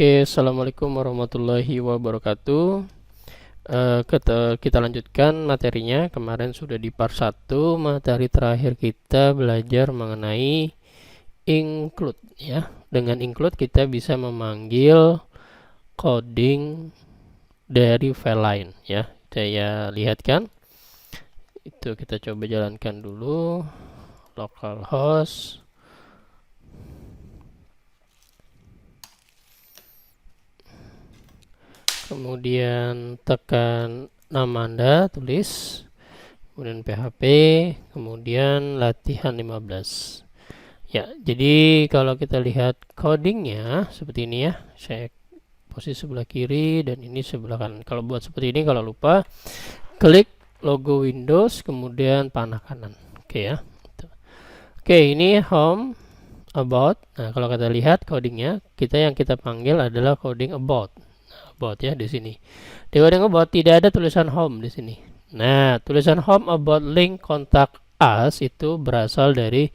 Oke, assalamualaikum warahmatullahi wabarakatuh. Kita lanjutkan materinya. Kemarin sudah di part 1. Materi terakhir kita belajar mengenai include ya. Dengan include kita bisa memanggil coding dari file lain ya. Saya lihatkan. Itu kita coba jalankan dulu. Localhost. Kemudian tekan nama Anda, tulis, kemudian PHP, kemudian latihan 15. Ya, jadi kalau kita lihat codingnya seperti ini ya. Saya posisi sebelah kiri dan ini sebelah kanan. Kalau buat seperti ini, kalau lupa, klik logo Windows, kemudian panah kanan. Oke ya. Oke, ini home, about. Nah, kalau kita lihat codingnya, yang kita panggil adalah coding about. About ya di sini. Di coding about tidak ada tulisan home di sini. Nah, tulisan home, about, link, contact us itu berasal dari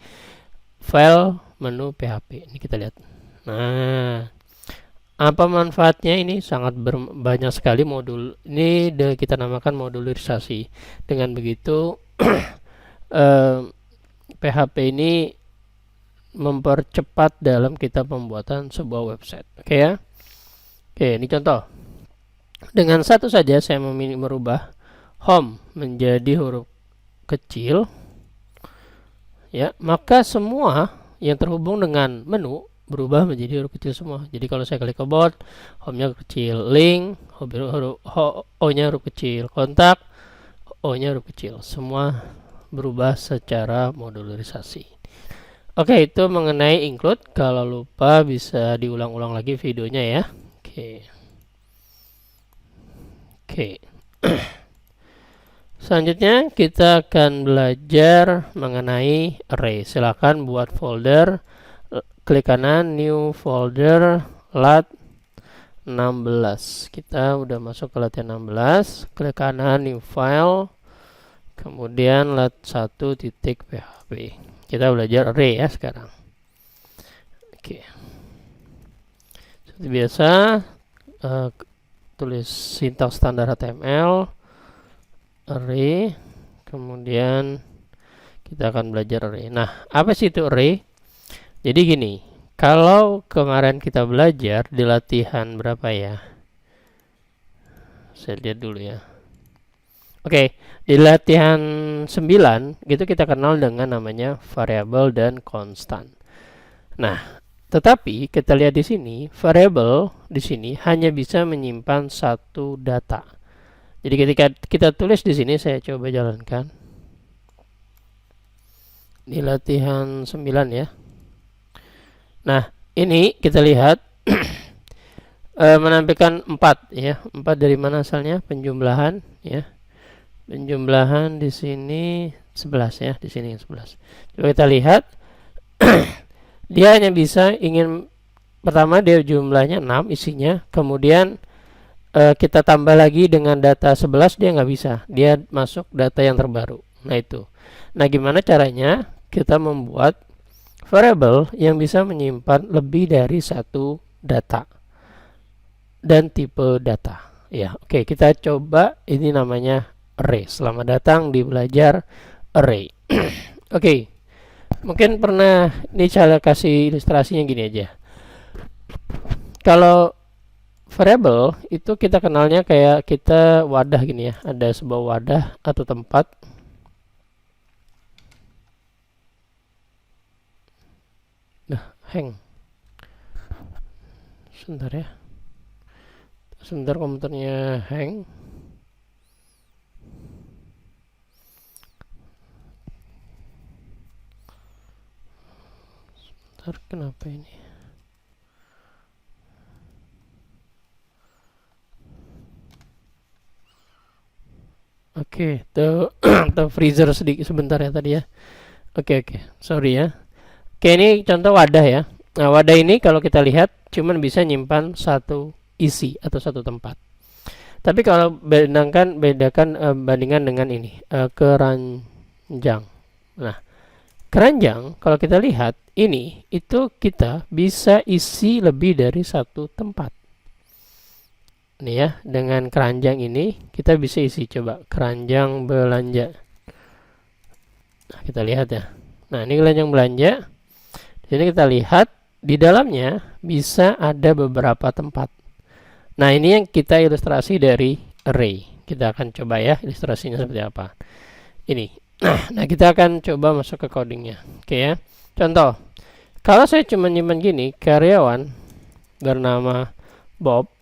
file menu PHP. Ini kita lihat. Nah, apa manfaatnya ini? Sangat banyak sekali modul. Ini kita namakan modularisasi. Dengan begitu PHP ini mempercepat dalam kita pembuatan sebuah website. Oke ya. Oke, ini contoh. Dengan satu saja saya merubah home menjadi huruf kecil ya, maka semua yang terhubung dengan menu berubah menjadi huruf kecil semua. Jadi kalau saya klik about, home-nya huruf kecil, link, O-nya huruf kecil, kontak, O-nya huruf kecil. Semua berubah secara modularisasi. Oke, itu mengenai include. Kalau lupa bisa diulang-ulang lagi videonya ya. Oke. Selanjutnya kita akan belajar mengenai array. Silakan buat folder, klik kanan new folder lat 16. Kita udah masuk ke latihan 16, klik kanan new file, kemudian lat 1.php. Kita belajar array ya sekarang. Oke. Seperti biasa, tulis sintaks standar HTML array, kemudian kita akan belajar array. Nah, apa sih itu array? Jadi gini, kalau kemarin kita belajar di latihan berapa ya? Saya lihat dulu ya. Oke, di latihan 9 gitu kita kenal dengan namanya variabel dan konstan. Nah, tetapi kita lihat di sini, variabel di sini hanya bisa menyimpan satu data. Jadi ketika kita tulis di sini, saya coba jalankan di latihan 9 ya. Nah, ini kita lihat menampilkan 4 ya. 4 dari mana asalnya? Penjumlahan ya. Penjumlahan di sini 11 ya, di sini 11. Coba kita lihat. Dia hanya bisa pertama dia jumlahnya 6 isinya, kemudian kita tambah lagi dengan data 11 dia nggak bisa, dia masuk data yang terbaru. Nah itu. Nah gimana caranya kita membuat variable yang bisa menyimpan lebih dari satu data dan tipe data ya. Oke, kita coba. Ini namanya array. Selamat datang di belajar array. Oke. Mungkin pernah, ini saya kasih ilustrasinya gini aja. Kalau variable itu kita kenalnya kayak kita wadah gini ya. Ada sebuah wadah atau tempat. Nah, hang. Sebentar ya. Sebentar komputernya hang. Kenapa ini? Oke, tuh freezer sedikit sebentar ya tadi ya. Oke, sorry ya. Oke, ini contoh wadah ya. Nah, wadah ini kalau kita lihat cuman bisa nyimpan satu isi atau satu tempat. Tapi kalau bandingkan dengan ini, keranjang. Nah, keranjang kalau kita lihat ini itu kita bisa isi lebih dari satu tempat. Nih ya, dengan keranjang ini kita bisa isi, coba keranjang belanja. Nah, kita lihat ya. Nah, ini keranjang belanja. Di sini kita lihat di dalamnya bisa ada beberapa tempat. Nah, ini yang kita ilustrasi dari array. Kita akan coba ya ilustrasinya seperti apa. Ini. Nah, kita akan coba masuk ke codingnya. Oke ya. Contoh, kalau saya cuma nyimpan gini, karyawan bernama Bob,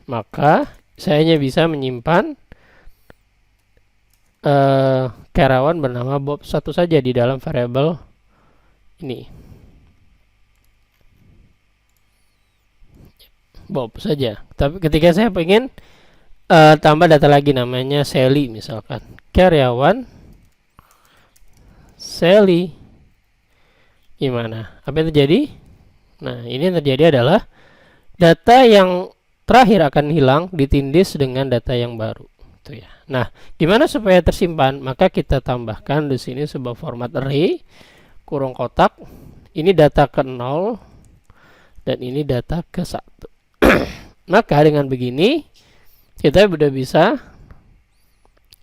maka saya hanya bisa menyimpan karyawan bernama Bob satu saja di dalam variabel ini. Bob saja. Tapi ketika saya ingin tambah data lagi namanya Sally misalkan. Karyawan Sally. Gimana? Apa yang terjadi? Nah, ini yang terjadi adalah data yang terakhir akan hilang ditindis dengan data yang baru. Itu ya. Nah, gimana supaya tersimpan? Maka kita tambahkan di sini sebuah format array kurung kotak. Ini data ke 0 dan ini data ke 1. Maka dengan begini kita sudah bisa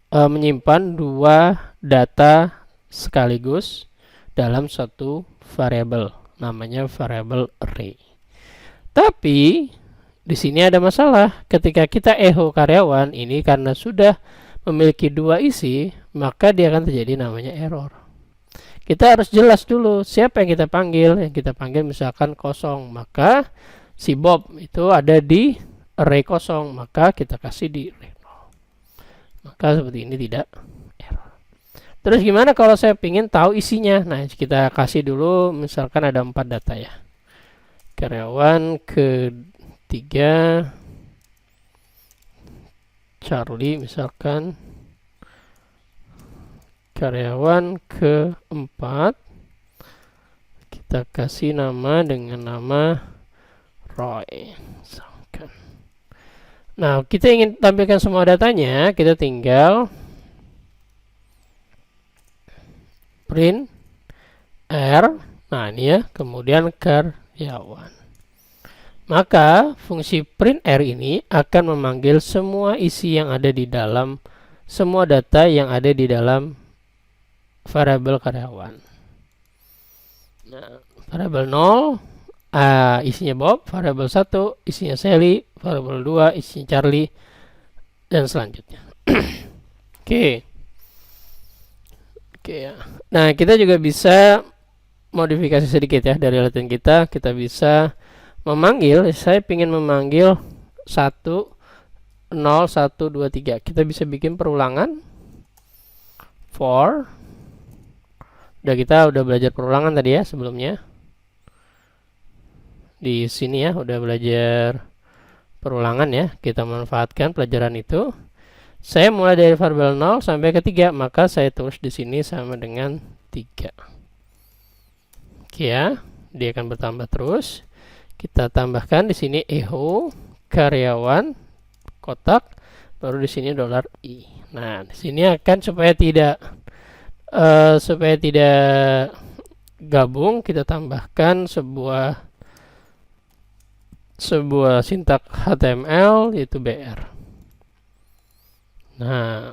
menyimpan dua data sekaligus dalam satu variabel, namanya variabel array. Tapi di sini ada masalah. Ketika kita echo karyawan ini, karena sudah memiliki dua isi, maka dia akan terjadi namanya error. Kita harus jelas dulu siapa yang kita panggil. Yang kita panggil misalkan kosong, maka si Bob itu ada di array kosong, maka kita kasih di array 0. Maka seperti ini tidak error. Terus gimana kalau saya ingin tahu isinya? Nah, kita kasih dulu misalkan ada 4 data ya. Karyawan ketiga Charlie misalkan. Karyawan keempat kita kasih nama dengan nama Roy. Nah, kita ingin tampilkan semua datanya, kita tinggal print R. Nah, ini ya, kemudian karyawan. Maka fungsi print R ini akan memanggil semua isi yang ada di dalam, semua data yang ada di dalam variabel karyawan. Nah, variabel 0 isinya Bob, variabel 1 isinya Sally, variabel 2 isinya Charlie, dan selanjutnya. Oke. Ya. Nah, kita juga bisa modifikasi sedikit ya dari latihan kita. Kita bisa memanggil, saya ingin memanggil 1 0 1 2 3. Kita bisa bikin perulangan for. Kita udah belajar perulangan tadi ya sebelumnya. Di sini ya udah belajar perulangan ya. Kita manfaatkan pelajaran itu. Saya mulai dari variabel 0 sampai ke 3, maka saya tulis di sini sama dengan 3. Oke ya, dia akan bertambah terus. Kita tambahkan di sini echo karyawan kotak, baru di sini $i. Nah, di sini akan supaya tidak gabung, kita tambahkan sebuah sintak HTML yaitu BR. Nah,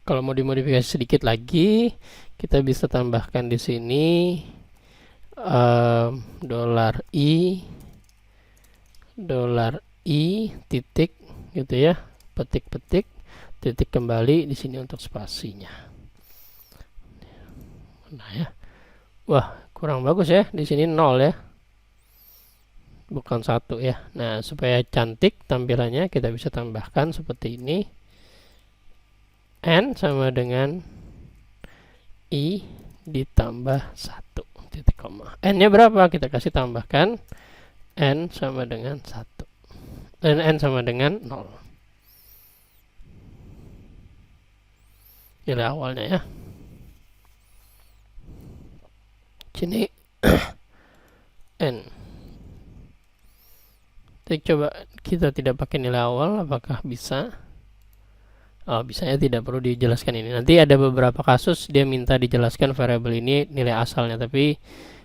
kalau mau dimodifikasi sedikit lagi, kita bisa tambahkan di sini $i titik gitu ya, petik titik kembali di sini untuk spasinya. Nah ya, wah kurang bagus ya, di sini 0 ya, bukan 1 ya. Nah, supaya cantik tampilannya kita bisa tambahkan seperti ini, n sama dengan i ditambah 1 titik koma. N nya berapa? Kita kasih tambahkan n sama dengan 1 dan n sama dengan 0. Ini awalnya ya. Sini n. Jadi coba kita tidak pakai nilai awal, apakah bisa? Bisanya tidak perlu dijelaskan ini. Nanti ada beberapa kasus dia minta dijelaskan variabel ini nilai asalnya, tapi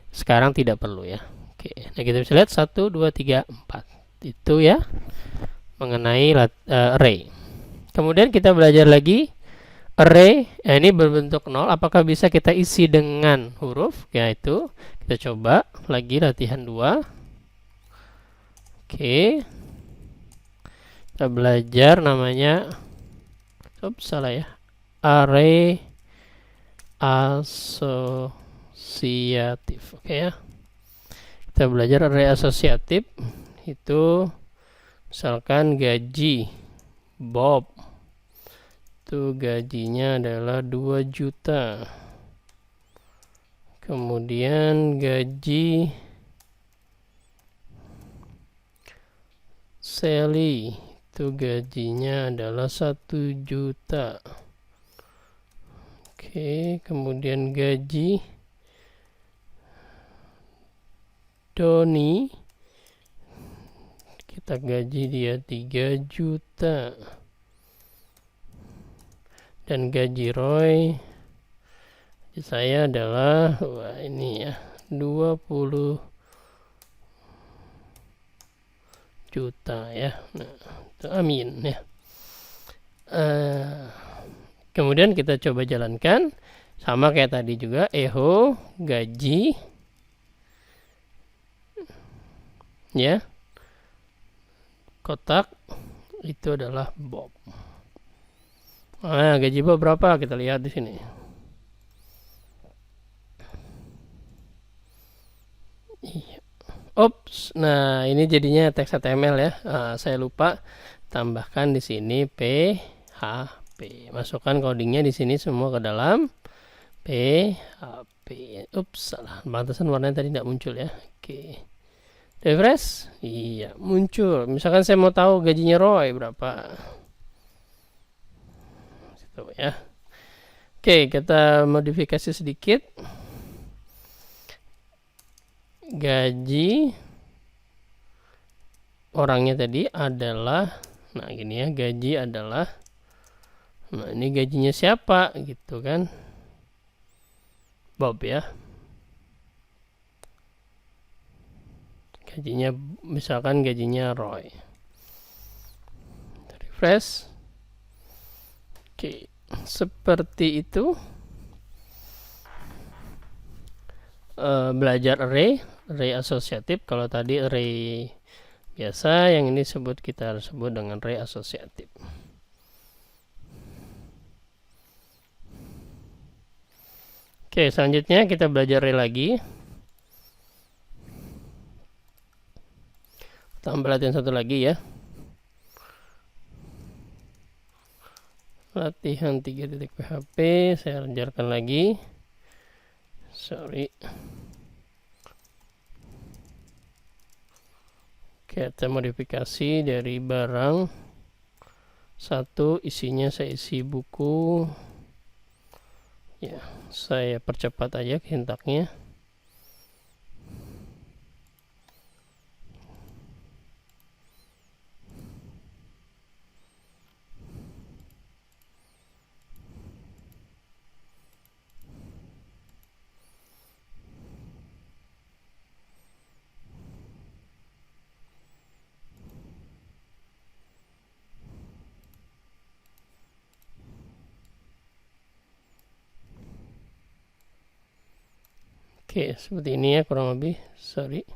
sekarang tidak perlu ya. Oke, nah kita bisa lihat 1, 2, 3, 4. Itu ya mengenai array. Kemudian kita belajar lagi array, ini berbentuk 0, apakah bisa kita isi dengan huruf? Yaitu kita coba lagi latihan 2. Oke. Kita belajar namanya salah ya. Array asosiatif. Oke ya. Kita belajar array asosiatif itu misalkan gaji Bob itu gajinya adalah 2 juta. Kemudian gaji Sally itu gajinya adalah 1 juta. Oke, kemudian gaji Doni, kita gaji dia 3 juta. Dan gaji Roy saya adalah ini ya 20 juta ya. Nah, itu amin ya. Kemudian kita coba jalankan sama kayak tadi juga. Eho gaji ya, kotak itu adalah Bob. Nah, gaji Bob berapa? Kita lihat di sini. Ops, nah ini jadinya teks HTML ya. Saya lupa tambahkan di sini PHP. Masukkan codingnya di sini semua ke dalam PHP. Ups, salah. Batasan warnanya tadi tidak muncul ya. Oke. Refresh. Iya, muncul. Misalkan saya mau tahu gajinya Roy berapa. Situ ya. Oke, kita modifikasi sedikit. Gaji orangnya tadi adalah, nah gini ya, gaji adalah, nah ini gajinya siapa gitu kan, Bob ya. Gajinya misalkan gajinya Roy. Refresh. Oke, seperti itu. Belajar array asosiatif. Kalau tadi array biasa, yang ini kita sebut dengan array asosiatif. Oke, selanjutnya kita belajar array lagi. Tambah latihan satu lagi ya. Latihan 3.php saya ajarkan lagi. Sorry. Kita modifikasi dari barang 1, isinya saya isi buku ya, saya percepat aja sintaknya. Oke, seperti ini ya kurang lebih. Sorry.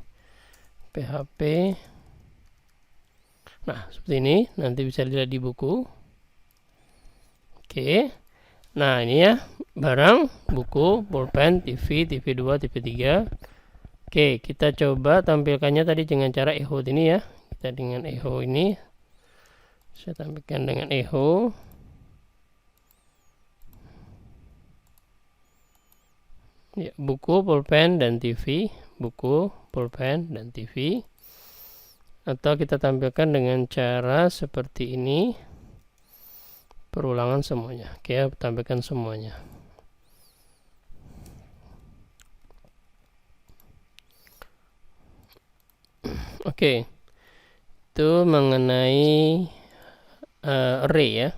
PHP. Nah, seperti ini. Nanti bisa dilihat di buku. Oke. Nah, ini ya. Barang, buku, pulpen, TV, TV2, TV3. Oke, kita coba tampilkannya tadi dengan cara echo ini ya. Kita dengan echo ini. Saya tampilkan dengan echo. Ya, buku, pulpen, dan TV. Buku, pulpen, dan TV. Atau kita tampilkan dengan cara seperti ini. Perulangan semuanya. Oke, tampilkan semuanya. Oke. Itu mengenai array ya.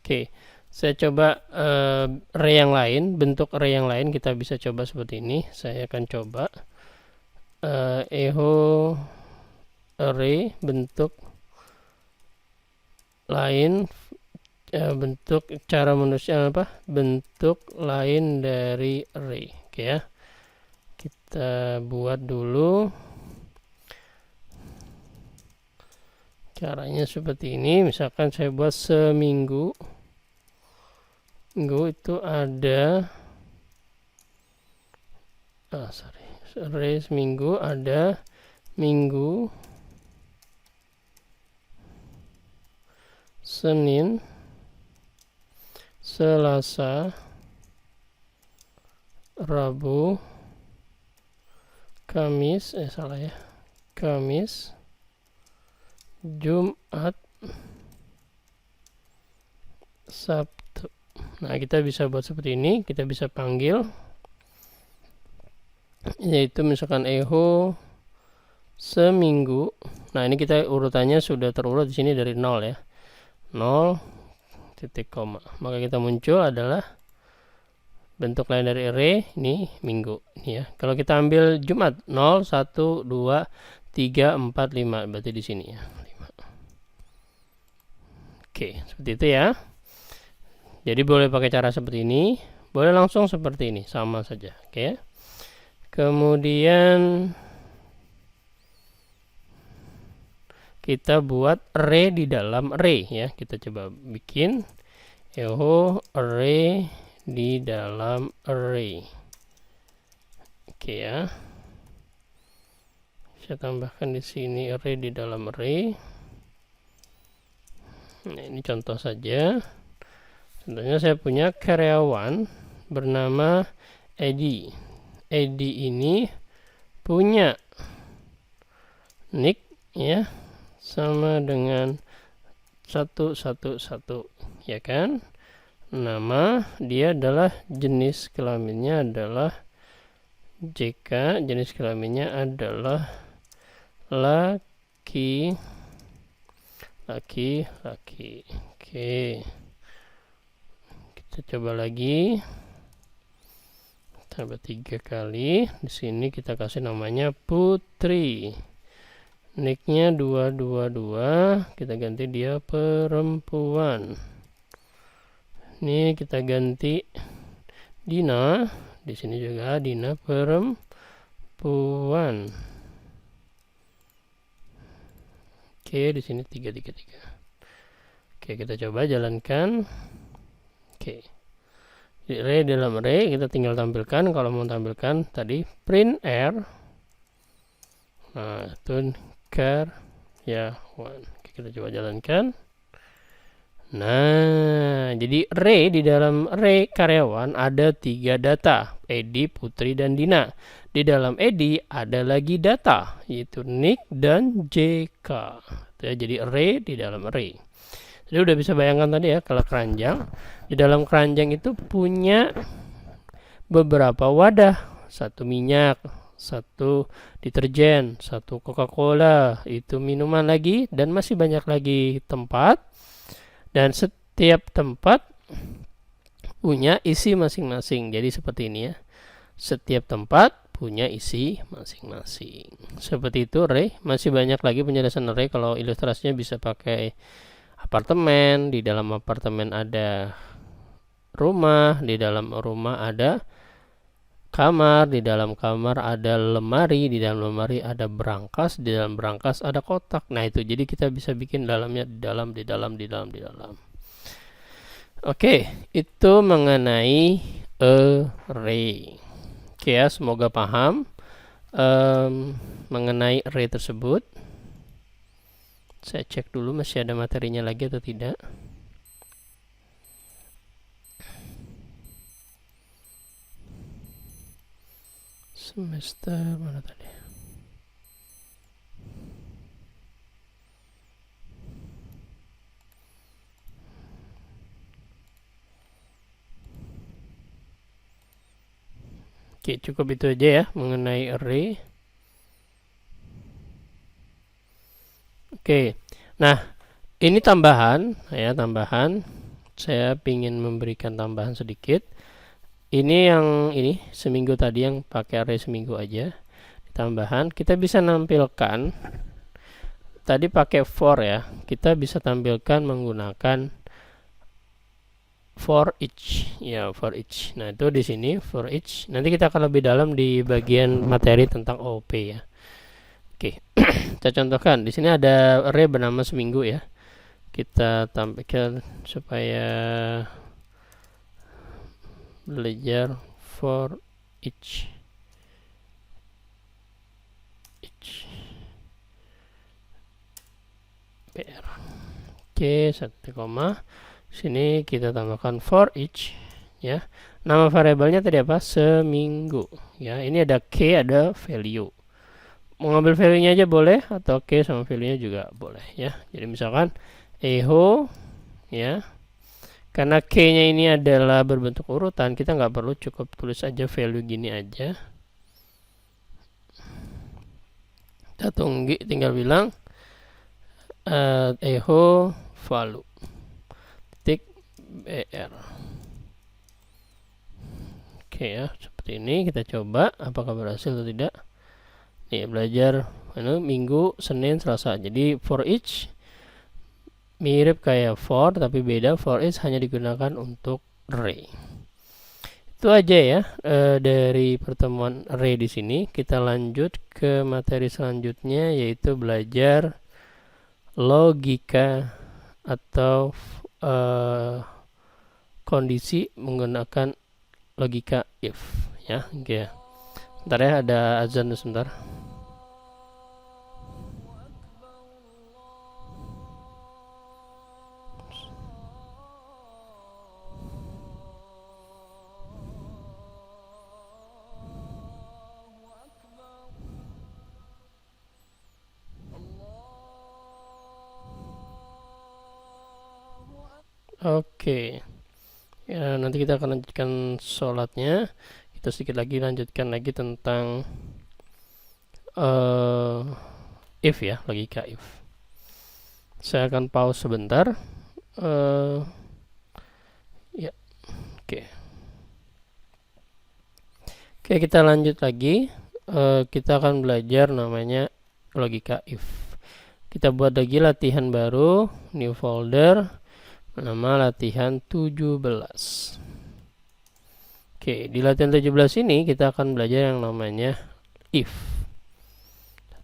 Oke, saya coba array yang lain, bentuk array yang lain kita bisa coba seperti ini. Saya akan coba echo array bentuk lain, bentuk cara menulisnya apa? Bentuk lain dari array. Oke ya. Kita buat dulu. Caranya seperti ini. Misalkan saya buat seminggu. Minggu itu ada array seminggu ada Minggu, Senin, Selasa, Rabu, Kamis, Kamis, Jumat, Sabtu. Nah, kita bisa buat seperti ini, kita bisa panggil, yaitu misalkan echo seminggu. Nah, ini kita urutannya sudah terurut di sini dari 0 ya. 0 titik koma. Maka kita muncul adalah bentuk lain dari array ini minggu ini ya. Kalau kita ambil Jumat 0 1 2 3 4 5 berarti di sini ya. 5. Oke, seperti itu ya. Jadi boleh pakai cara seperti ini, boleh langsung seperti ini, sama saja. Oke. Kemudian kita buat array di dalam array ya. Kita coba bikin echo array di dalam array. Oke ya. Saya tambahkan di sini array di dalam array. Nah, ini contoh saja. Contohnya saya punya karyawan bernama Edi. Edi ini punya nick ya sama dengan 111 ya kan. Nama dia adalah, jenis kelaminnya adalah JK, jenis kelaminnya adalah laki. Oke. Kita coba lagi. Tambah 3 kali. Di sini kita kasih namanya Putri. Nicknya 222. Kita ganti dia perempuan. Ini kita ganti Dina. Di sini juga Dina perempuan. Oke, di sini 333. Oke, kita coba jalankan. Oke. Di array dalam array kita tinggal tampilkan, kalau mau tampilkan tadi print r. Nah, itu karyawan. Oke, kita coba jalankan. Nah, jadi array di dalam array karyawan ada 3 data, Edi, Putri, dan Dina. Di dalam Edi ada lagi data, yaitu Nick dan JK. Jadi array di dalam array. Jadi udah bisa bayangkan tadi ya, kalau keranjang, di dalam keranjang itu punya beberapa wadah, 1 minyak, 1 deterjen, 1 Coca-Cola, itu minuman lagi, dan masih banyak lagi tempat. Dan setiap tempat punya isi masing-masing. Jadi seperti ini ya. Setiap tempat punya isi masing-masing. Seperti itu array. Masih banyak lagi penjelasan array. Kalau ilustrasinya bisa pakai apartemen. Di dalam apartemen ada rumah. Di dalam rumah ada kamar. Di dalam kamar ada lemari. Di dalam lemari ada berangkas. Di dalam berangkas ada kotak. Nah itu, jadi kita bisa bikin dalamnya di dalam. Oke, itu mengenai array. Oke ya, semoga paham mengenai array tersebut. Saya cek dulu masih ada materinya lagi atau tidak. Semester mana tadi? Oke, cukup itu aja ya mengenai array. Oke, nah ini tambahan ya, tambahan saya ingin memberikan tambahan sedikit. Ini yang ini seminggu tadi yang pakai array seminggu aja. Tambahan kita bisa nampilkan tadi pakai for ya. Kita bisa tampilkan menggunakan for each ya, for each. Nah, itu di sini for each. Nanti kita akan lebih dalam di bagian materi tentang OOP ya. Oke. Kita contohkan. Di sini ada array bernama seminggu ya. Kita tampilkan supaya belajar for each PR. Oke, 1 koma. Sini kita tambahkan for each ya. Nama variabelnya tadi apa? Seminggu ya. Ini ada k, ada value. Mau ngambil value-nya aja boleh, atau k sama value-nya juga boleh ya. Jadi misalkan eho ya. Karena k-nya ini adalah berbentuk urutan, kita nggak perlu, cukup tulis aja value gini aja. Kita tunggu, tinggal bilang eho value titik br. Oke ya, seperti ini. Kita coba apakah berhasil atau tidak. Nih, belajar minggu, Senin, Selasa. Jadi for each mirip kayak for, tapi beda. For each hanya digunakan untuk array. Itu aja ya dari pertemuan array di sini. Kita lanjut ke materi selanjutnya, yaitu belajar logika atau kondisi menggunakan logika if ya. Oke. Bentar ya, ada azan sebentar. Oke. Ya, nanti kita akan lanjutkan sholatnya. Kita sedikit lagi lanjutkan lagi tentang if ya, logika if. Saya akan pause sebentar. Ya, oke. Oke, kita lanjut lagi. Kita akan belajar namanya logika if. Kita buat lagi latihan baru, new folder, nama latihan 17. Oke, di latihan 17 ini kita akan belajar yang namanya if.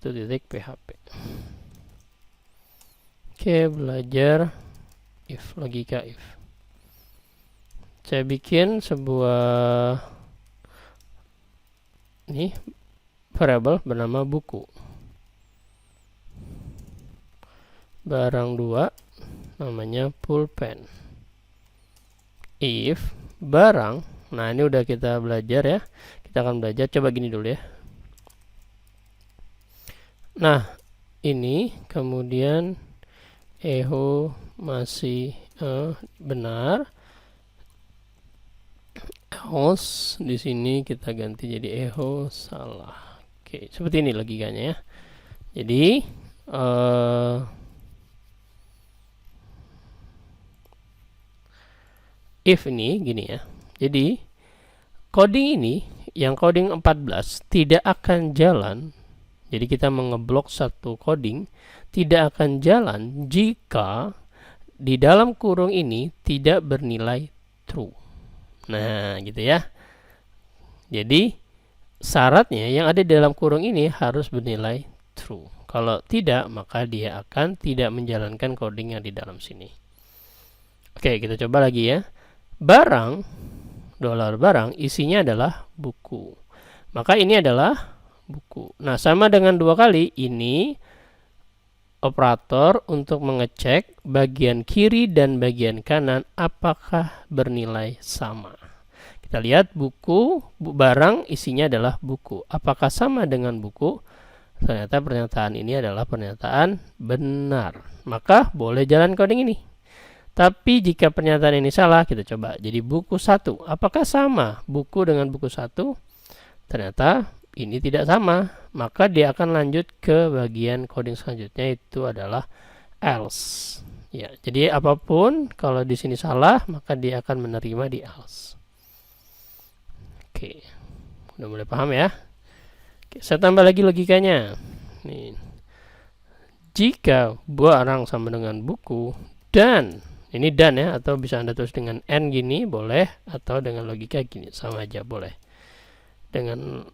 1.php. Oke, belajar if, logika if. Saya bikin sebuah ini variabel bernama buku. Barang 2 namanya pulpen. If barang, nah ini udah kita belajar ya. Kita akan belajar, coba gini dulu ya. Nah, ini kemudian echo masih benar. Else di sini kita ganti jadi echo salah. Oke, seperti ini logikanya ya. Jadi if ini gini ya. Jadi coding ini yang coding 14 tidak akan jalan. Jadi kita mengeblok satu coding tidak akan jalan jika di dalam kurung ini tidak bernilai true. Nah, gitu ya. Jadi syaratnya yang ada di dalam kurung ini harus bernilai true. Kalau tidak, maka dia akan tidak menjalankan coding yang di dalam sini. Oke, kita coba lagi ya. Barang, dolar barang, isinya adalah buku. Maka ini adalah buku. Nah, sama dengan 2 kali, ini operator untuk mengecek bagian kiri dan bagian kanan apakah bernilai sama. Kita lihat buku, barang isinya adalah buku. Apakah sama dengan buku? Ternyata pernyataan ini adalah pernyataan benar. Maka boleh jalan coding ini. Tapi jika pernyataan ini salah, kita coba. Jadi buku 1, apakah sama buku dengan buku 1? Ternyata ini tidak sama. Maka dia akan lanjut ke bagian coding selanjutnya, itu adalah else. Ya, jadi apapun kalau di sini salah, maka dia akan menerima di else. Oke, udah mulai paham ya? Oke, saya tambah lagi logikanya. Nih, jika barang sama dengan buku dan ini dan ya, atau bisa Anda tulis dengan n gini boleh, atau dengan logika gini sama aja boleh. Dengan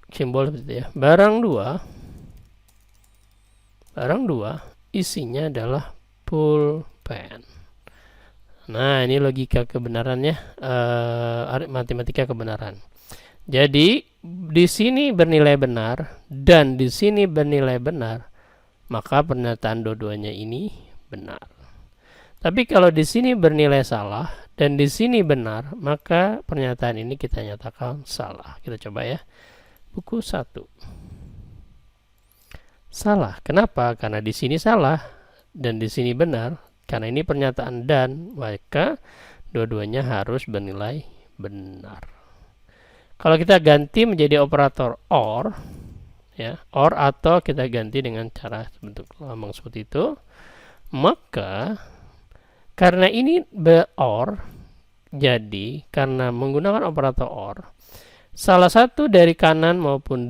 simbol seperti itu ya. Barang dua isinya adalah pulpen. Nah, ini logika kebenarannya, matematika kebenaran. Jadi di sini bernilai benar dan di sini bernilai benar, maka pernyataan dua-duanya ini benar. Tapi kalau di sini bernilai salah dan di sini benar, maka pernyataan ini kita nyatakan salah. Kita coba ya. Buku 1. Salah. Kenapa? Karena di sini salah dan di sini benar. Karena ini pernyataan dan, maka dua-duanya harus bernilai benar. Kalau kita ganti menjadi operator OR, ya, OR atau kita ganti dengan cara bentuk lambang seperti itu, maka karena ini OR, jadi karena menggunakan operator OR, salah satu dari kanan maupun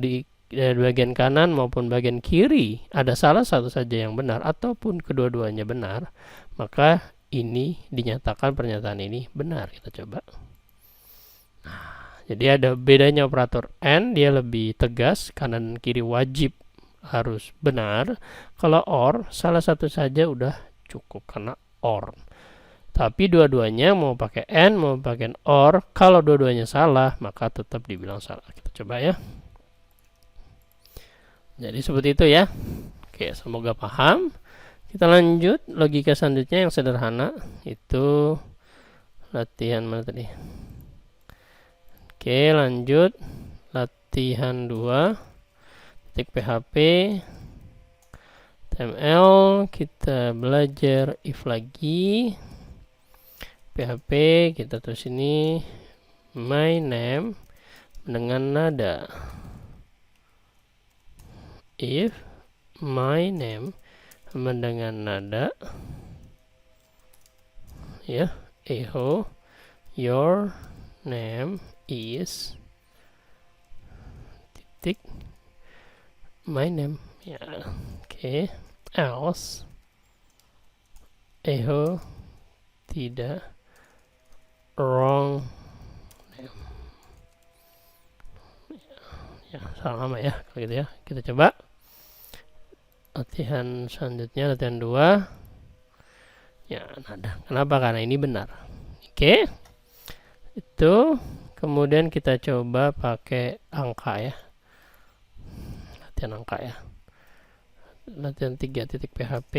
dari bagian kanan maupun bagian kiri ada salah satu saja yang benar ataupun kedua-duanya benar, maka ini dinyatakan pernyataan ini benar. Kita coba. Nah, jadi ada bedanya operator AND, dia lebih tegas, kanan kiri wajib harus benar. Kalau OR, salah satu saja udah cukup karena OR. Tapi dua-duanya mau pakai AND, mau pakai OR, kalau dua-duanya salah, maka tetap dibilang salah. Kita coba ya. Jadi seperti itu ya. Oke, semoga paham. Kita lanjut logika selanjutnya yang sederhana, itu latihan mana tadi? Oke, lanjut latihan 2 titik PHP HTML. Kita belajar if lagi. PHP kita tulis ini my name dengan nada. If my name dengan nada ya, echo your name is titik my name ya. Oke, else echo tidak wrong name ya, sama ya kalau gitu ya. Kita coba latihan selanjutnya, latihan 2 ya, nada. Kenapa? Karena ini benar. Oke, itu kemudian kita coba pakai angka ya, latihan angka ya, latihan 3 titik PHP.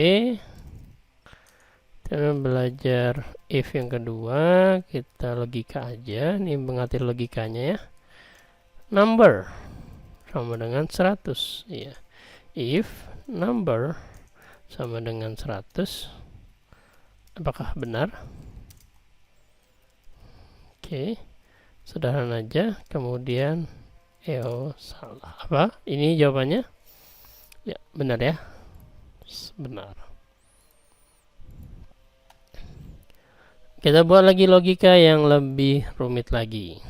Kita belajar if yang kedua, kita logika aja. Ini mengatur logikanya ya. Number sama dengan 100 ya. If number sama dengan 100, apakah benar? Oke, sederhana aja. Kemudian salah. Apa? Ini jawabannya? Ya, benar ya. Benar. Kita buat lagi logika yang lebih rumit lagi.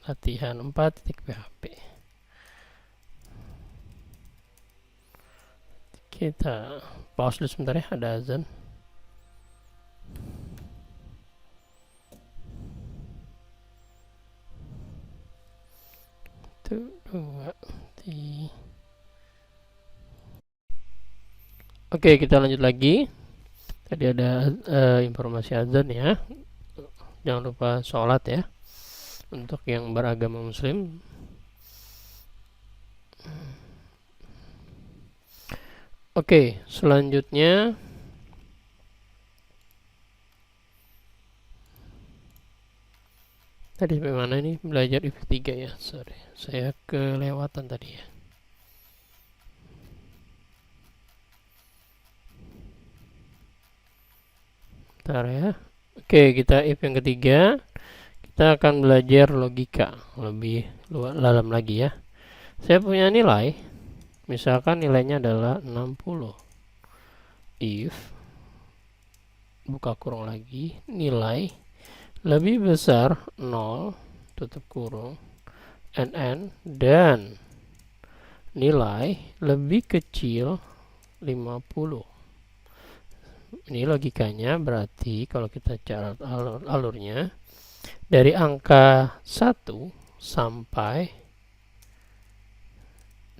Latihan 4 titik PHP. Kita pause dulu sebentar ya, ada azan. Oke, kita lanjut lagi. Tadi ada informasi azan ya. Jangan lupa sholat ya, untuk yang beragama muslim. Oke, selanjutnya tadi sampai mana ini? Belajar if 3 ya. Sorry, saya kelewatan tadi ya. Bentar ya. Oke, kita if yang ketiga. Kita akan belajar logika lebih dalam lagi ya. Saya punya nilai, misalkan nilainya adalah 60. if buka kurung lagi nilai lebih besar 0 tutup kurung nn dan nilai lebih kecil 50. Ini logikanya berarti kalau kita catat alurnya dari angka 1 sampai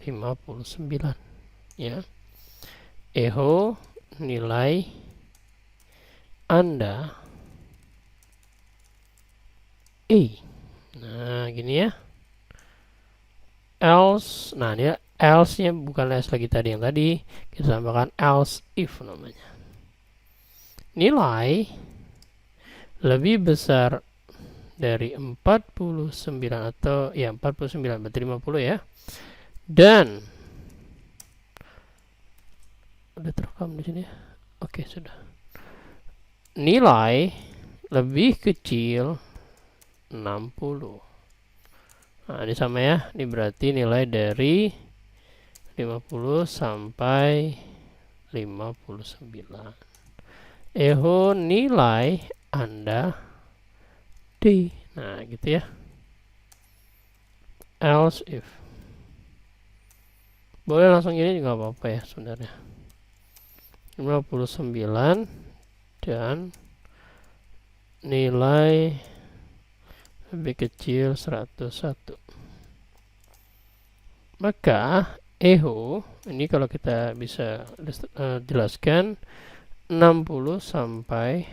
59 ya. Eho nilai Anda Nah, gini ya. Else, nah ini else-nya bukan else lagi tadi yang tadi, kita tambahkan else if namanya. Nilai lebih besar dari 49 atau ya 49 berarti 50 ya. Dan udah terekam di sini ya. Oke, sudah. Nilai lebih kecil 60. Nah, ini sama ya. Ini berarti nilai dari 50 sampai 59. Eho nilai Anda D. Nah, gitu ya. Else if. Boleh langsung gini juga apa-apa ya sebenarnya. 59 dan nilai lebih kecil 101. Maka eho ini kalau kita bisa jelaskan 60 sampai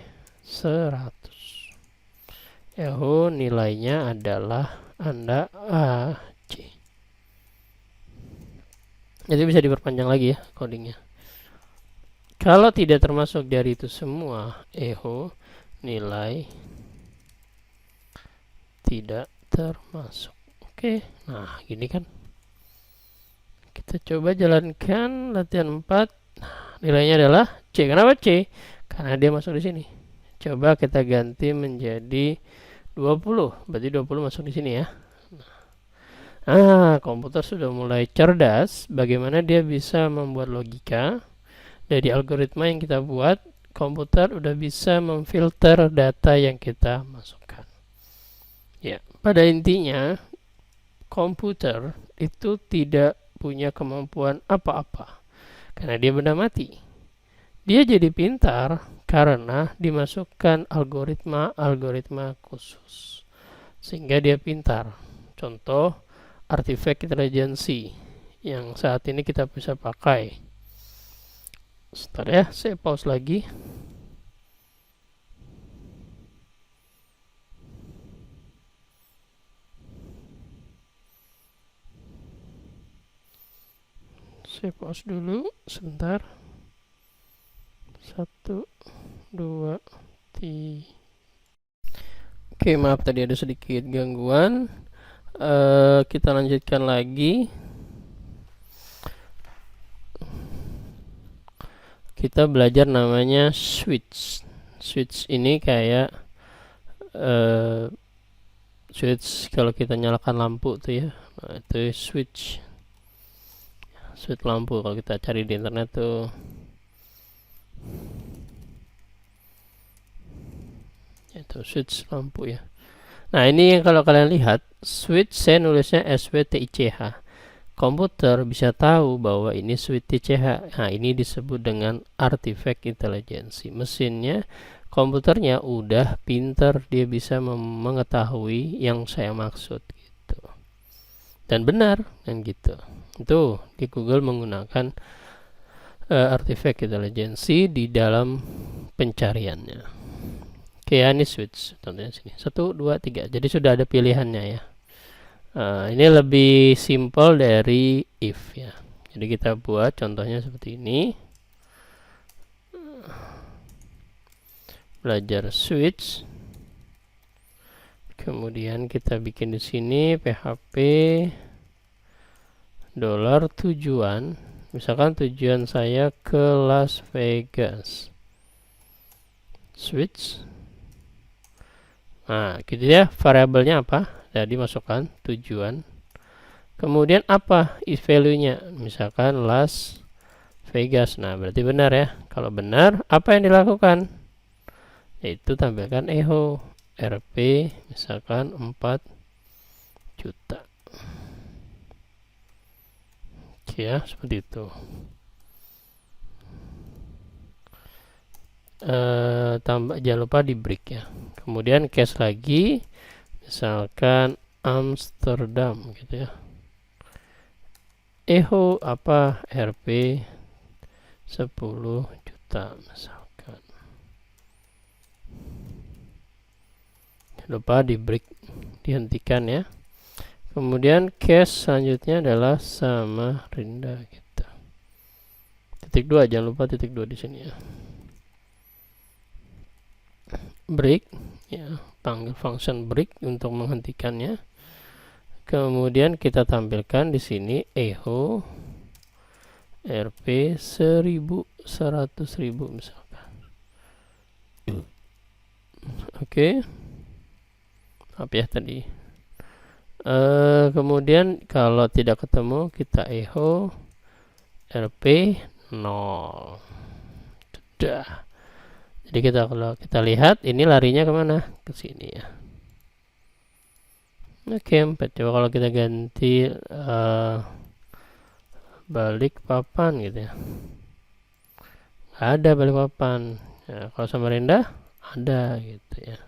100. Eho nilainya adalah Anda AC. Jadi bisa diperpanjang lagi ya codingnya. Kalau tidak termasuk dari itu semua, eho nilai tidak termasuk. Oke, nah gini kan. Kita coba jalankan latihan 4. Nilainya adalah C. Kenapa C? Karena dia masuk di sini. Coba kita ganti menjadi 20. Berarti 20 masuk di sini ya. Nah, komputer sudah mulai cerdas. Bagaimana dia bisa membuat logika. Dari algoritma yang kita buat, komputer udah bisa memfilter data yang kita masukkan. Ya, pada intinya komputer itu tidak punya kemampuan apa-apa karena dia benda mati. Dia jadi pintar karena dimasukkan algoritma khusus sehingga dia pintar. Contoh artifact intelligence yang saat ini kita bisa pakai. Sebentar ya, saya pause lagi. Saya pause dulu sebentar. 1, 2, 3. Oke, maaf tadi ada sedikit gangguan. Kita lanjutkan lagi. Kita belajar namanya switch. Switch ini kayak switch kalau kita nyalakan lampu tuh ya. Nah, itu switch lampu kalau kita cari di internet tuh. Itu switch lampu ya. Nah, ini yang kalau kalian lihat switch, saya nulisnya SWTICH. Komputer bisa tahu bahwa ini switch TCH. Nah, ini disebut dengan artifact intelligence. Mesinnya, komputernya udah pinter, dia bisa mengetahui yang saya maksud gitu. Dan benar kan gitu. Itu di Google menggunakan artifact intelligence di dalam pencariannya. Oke, ini switch contohnya sini 1, 2, 3. Jadi sudah ada pilihannya ya. Ini lebih simple dari if ya. Jadi kita buat contohnya seperti ini. Belajar switch. Kemudian kita bikin di sini PHP dolar tujuan. Misalkan tujuan saya ke Las Vegas. Switch. Nah, gitu ya. Variabelnya apa? Jadi masukkan tujuan. Kemudian apa is value-nya? Misalkan Las Vegas. Nah, berarti benar ya. Kalau benar, apa yang dilakukan? Yaitu tampilkan echo RP misalkan 4 juta. Oke ya, seperti itu. Tambah, jangan lupa di break ya. Kemudian case lagi, misalkan Amsterdam gitu ya. Echo apa RP 10 juta misalkan. Jangan lupa di break, dihentikan ya. Kemudian case selanjutnya adalah Samarinda gitu. Titik 2, jangan lupa titik 2 di sini ya. Break ya, panggil function break untuk menghentikannya. Kemudian kita tampilkan di sini echo RP 1000 100.000 misalkan. Oke. Maaf ya tadi. Kemudian kalau tidak ketemu kita echo RP 0. Sudah. Jadi kalau kita lihat ini larinya kemana? Ke sini ya. Oke, 4. Coba kalau kita ganti balik papan gitu ya. Ada balik papan. Ya, kalau Samarinda ada gitu ya.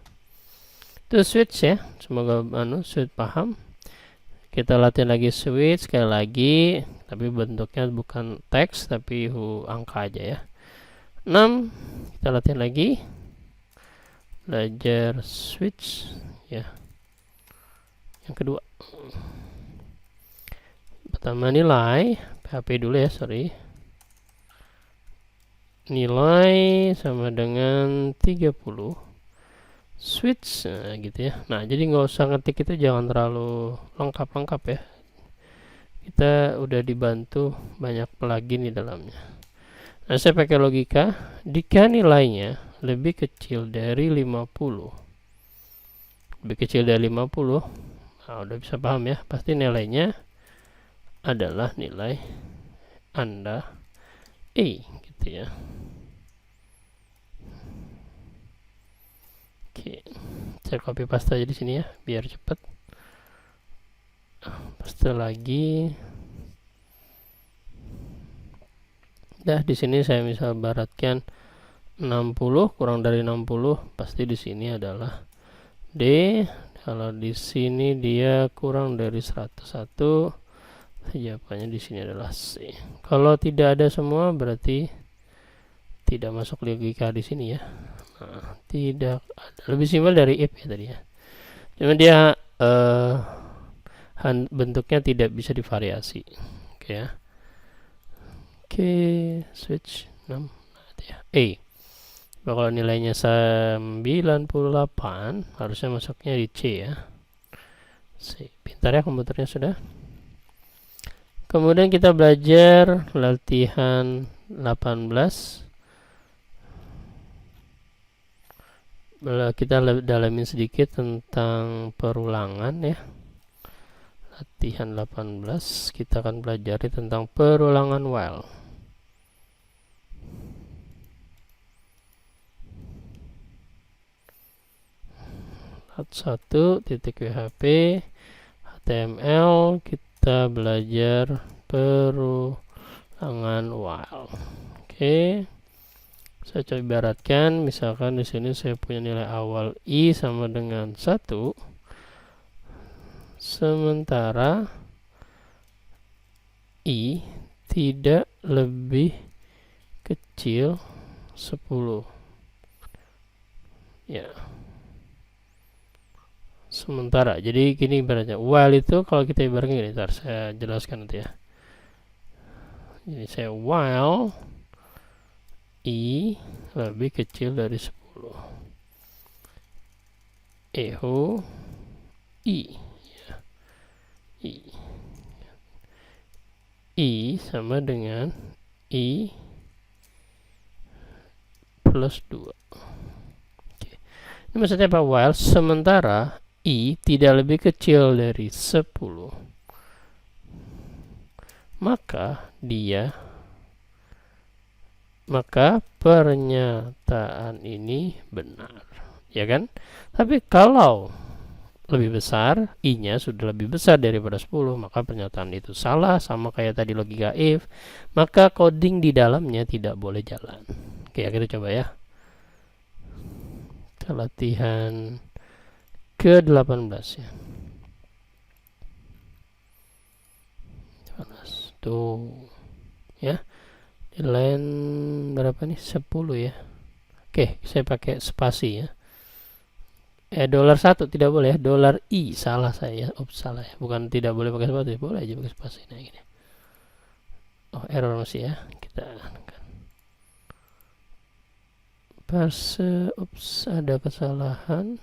Itu switch ya. Semoga switch paham. Kita latihan lagi switch sekali lagi, tapi bentuknya bukan teks tapi angka aja ya. 6. Kita latihan lagi. Belajar switch ya. Yang kedua. Pertama nilai PHP dulu ya, sorry. Nilai sama dengan 30. Switch gitu ya. Nah, jadi nggak usah ngetik itu, jangan terlalu lengkap-lengkap ya. Kita udah dibantu banyak plugin di dalamnya. Nah, saya pakai logika, jika nilainya lebih kecil dari 50. Lebih kecil dari 50. Nah, udah bisa paham ya, pasti nilainya adalah nilai Anda gitu ya. Oke, saya copy paste aja di sini ya, biar cepat. Paste lagi. Dah, di sini saya misal baratkan 60, kurang dari 60, pasti di sini adalah D. Kalau di sini dia kurang dari 101, jawabannya di sini adalah C. Kalau tidak ada semua berarti tidak masuk logika di sini ya. Nah, tidak ada. Lebih simpel dari if ya tadi ya. Cuma dia bentuknya tidak bisa divariasi. Oke ya. Oke, switch 6 ya. Kalau nilainya 98 harusnya masuknya di C ya. C. Pintar ya komputernya sudah. Kemudian kita belajar latihan 18. Kita dalamin sedikit tentang perulangan ya. Latihan 18 kita akan pelajari tentang perulangan while. Satu titik PHP HTML kita belajar perulangan while. Oke. Saya coba ibaratkan, misalkan di sini saya punya nilai awal I sama dengan 1. Sementara I tidak lebih kecil 10. Ya. Sementara, jadi gini ibaratnya, while itu kalau kita ibaratkan gini, ntar saya jelaskan nanti ya. Jadi saya while I lebih kecil dari 10. Echo I ya. I sama dengan I plus 2. Oke. Ini maksudnya apa? While sementara I tidak lebih kecil dari 10, maka dia maka pernyataan ini benar, ya kan? Tapi kalau lebih besar, i-nya sudah lebih besar daripada 10, maka pernyataan itu salah, sama kayak tadi logika if, maka coding di dalamnya tidak boleh jalan. Oke, kita coba ya. Latihan ke-18 ya. 18. Tuh. Ya. Di line berapa nih? 10 ya. Oke, saya pakai spasi ya. $1 tidak boleh ya. $i salah saya. Salah ya. Bukan tidak boleh pakai spasi, boleh aja pakai spasi. Nah, gini. Oh, error masih ya. Kita parse, ada kesalahan.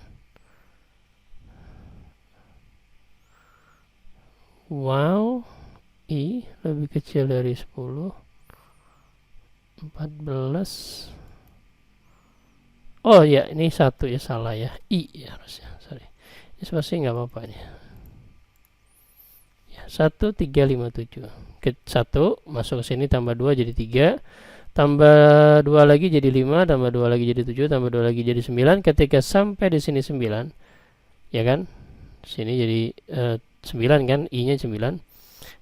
Wow, i lebih kecil dari 10. 14. Oh ya, ini 1 ya, salah ya. I ya harusnya. Sorry. Ini spasi nggak apa-apa nih. Ya, 1357. 1 masuk ke sini, tambah 2 jadi 3. Tambah 2 lagi jadi 5, tambah 2 lagi jadi 7, tambah 2 lagi jadi 9. Ketika sampai di sini 9, ya kan? Sini jadi 9 kan, i-nya 9.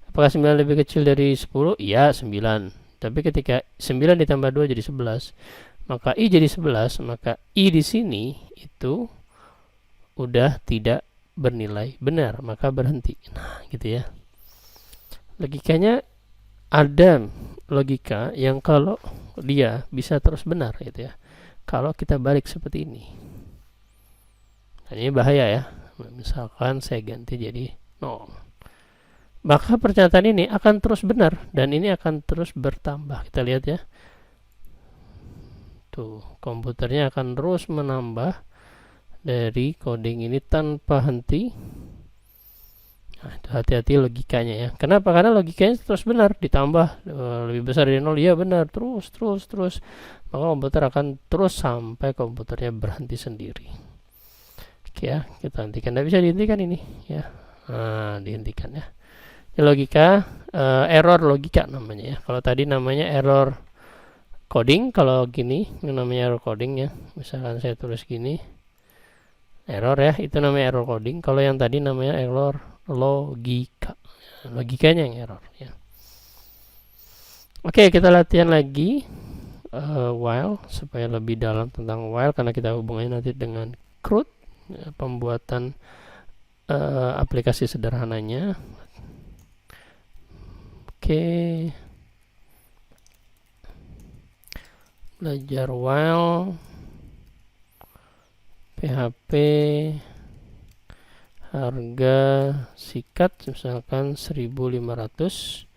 Apakah 9 lebih kecil dari 10? Iya, 9. Tapi ketika 9 ditambah 2 jadi 11, maka i jadi 11, maka i di sini itu udah tidak bernilai benar, maka berhenti. Nah, gitu ya. Logikanya ada logika yang kalau dia bisa terus benar gitu ya. Kalau kita balik seperti ini. Nah, ini bahaya ya. Misalkan saya ganti jadi 0. Maka pernyataan ini akan terus benar dan ini akan terus bertambah. Kita lihat ya. Tuh, komputernya akan terus menambah dari coding ini tanpa henti. Nah, hati-hati logikanya ya. Kenapa? Karena logikanya terus benar, ditambah lebih besar dari 0, ya benar, terus. Maka komputer akan terus sampai komputernya berhenti sendiri. Oke ya, kita hentikan. Tidak bisa dihentikan ini ya. Nah, dihentikan ya. Ini logika, error logika namanya ya. Kalau tadi namanya error coding, kalau gini ini namanya error coding ya. Misalkan saya tulis gini, error ya, itu namanya error coding. Kalau yang tadi namanya error logika, logikanya yang error ya. Oke, kita latihan lagi while supaya lebih dalam tentang while, karena kita hubungannya nanti dengan CRUD ya, pembuatan aplikasi sederhananya. Oke, belajar while PHP harga sikat misalkan 1500,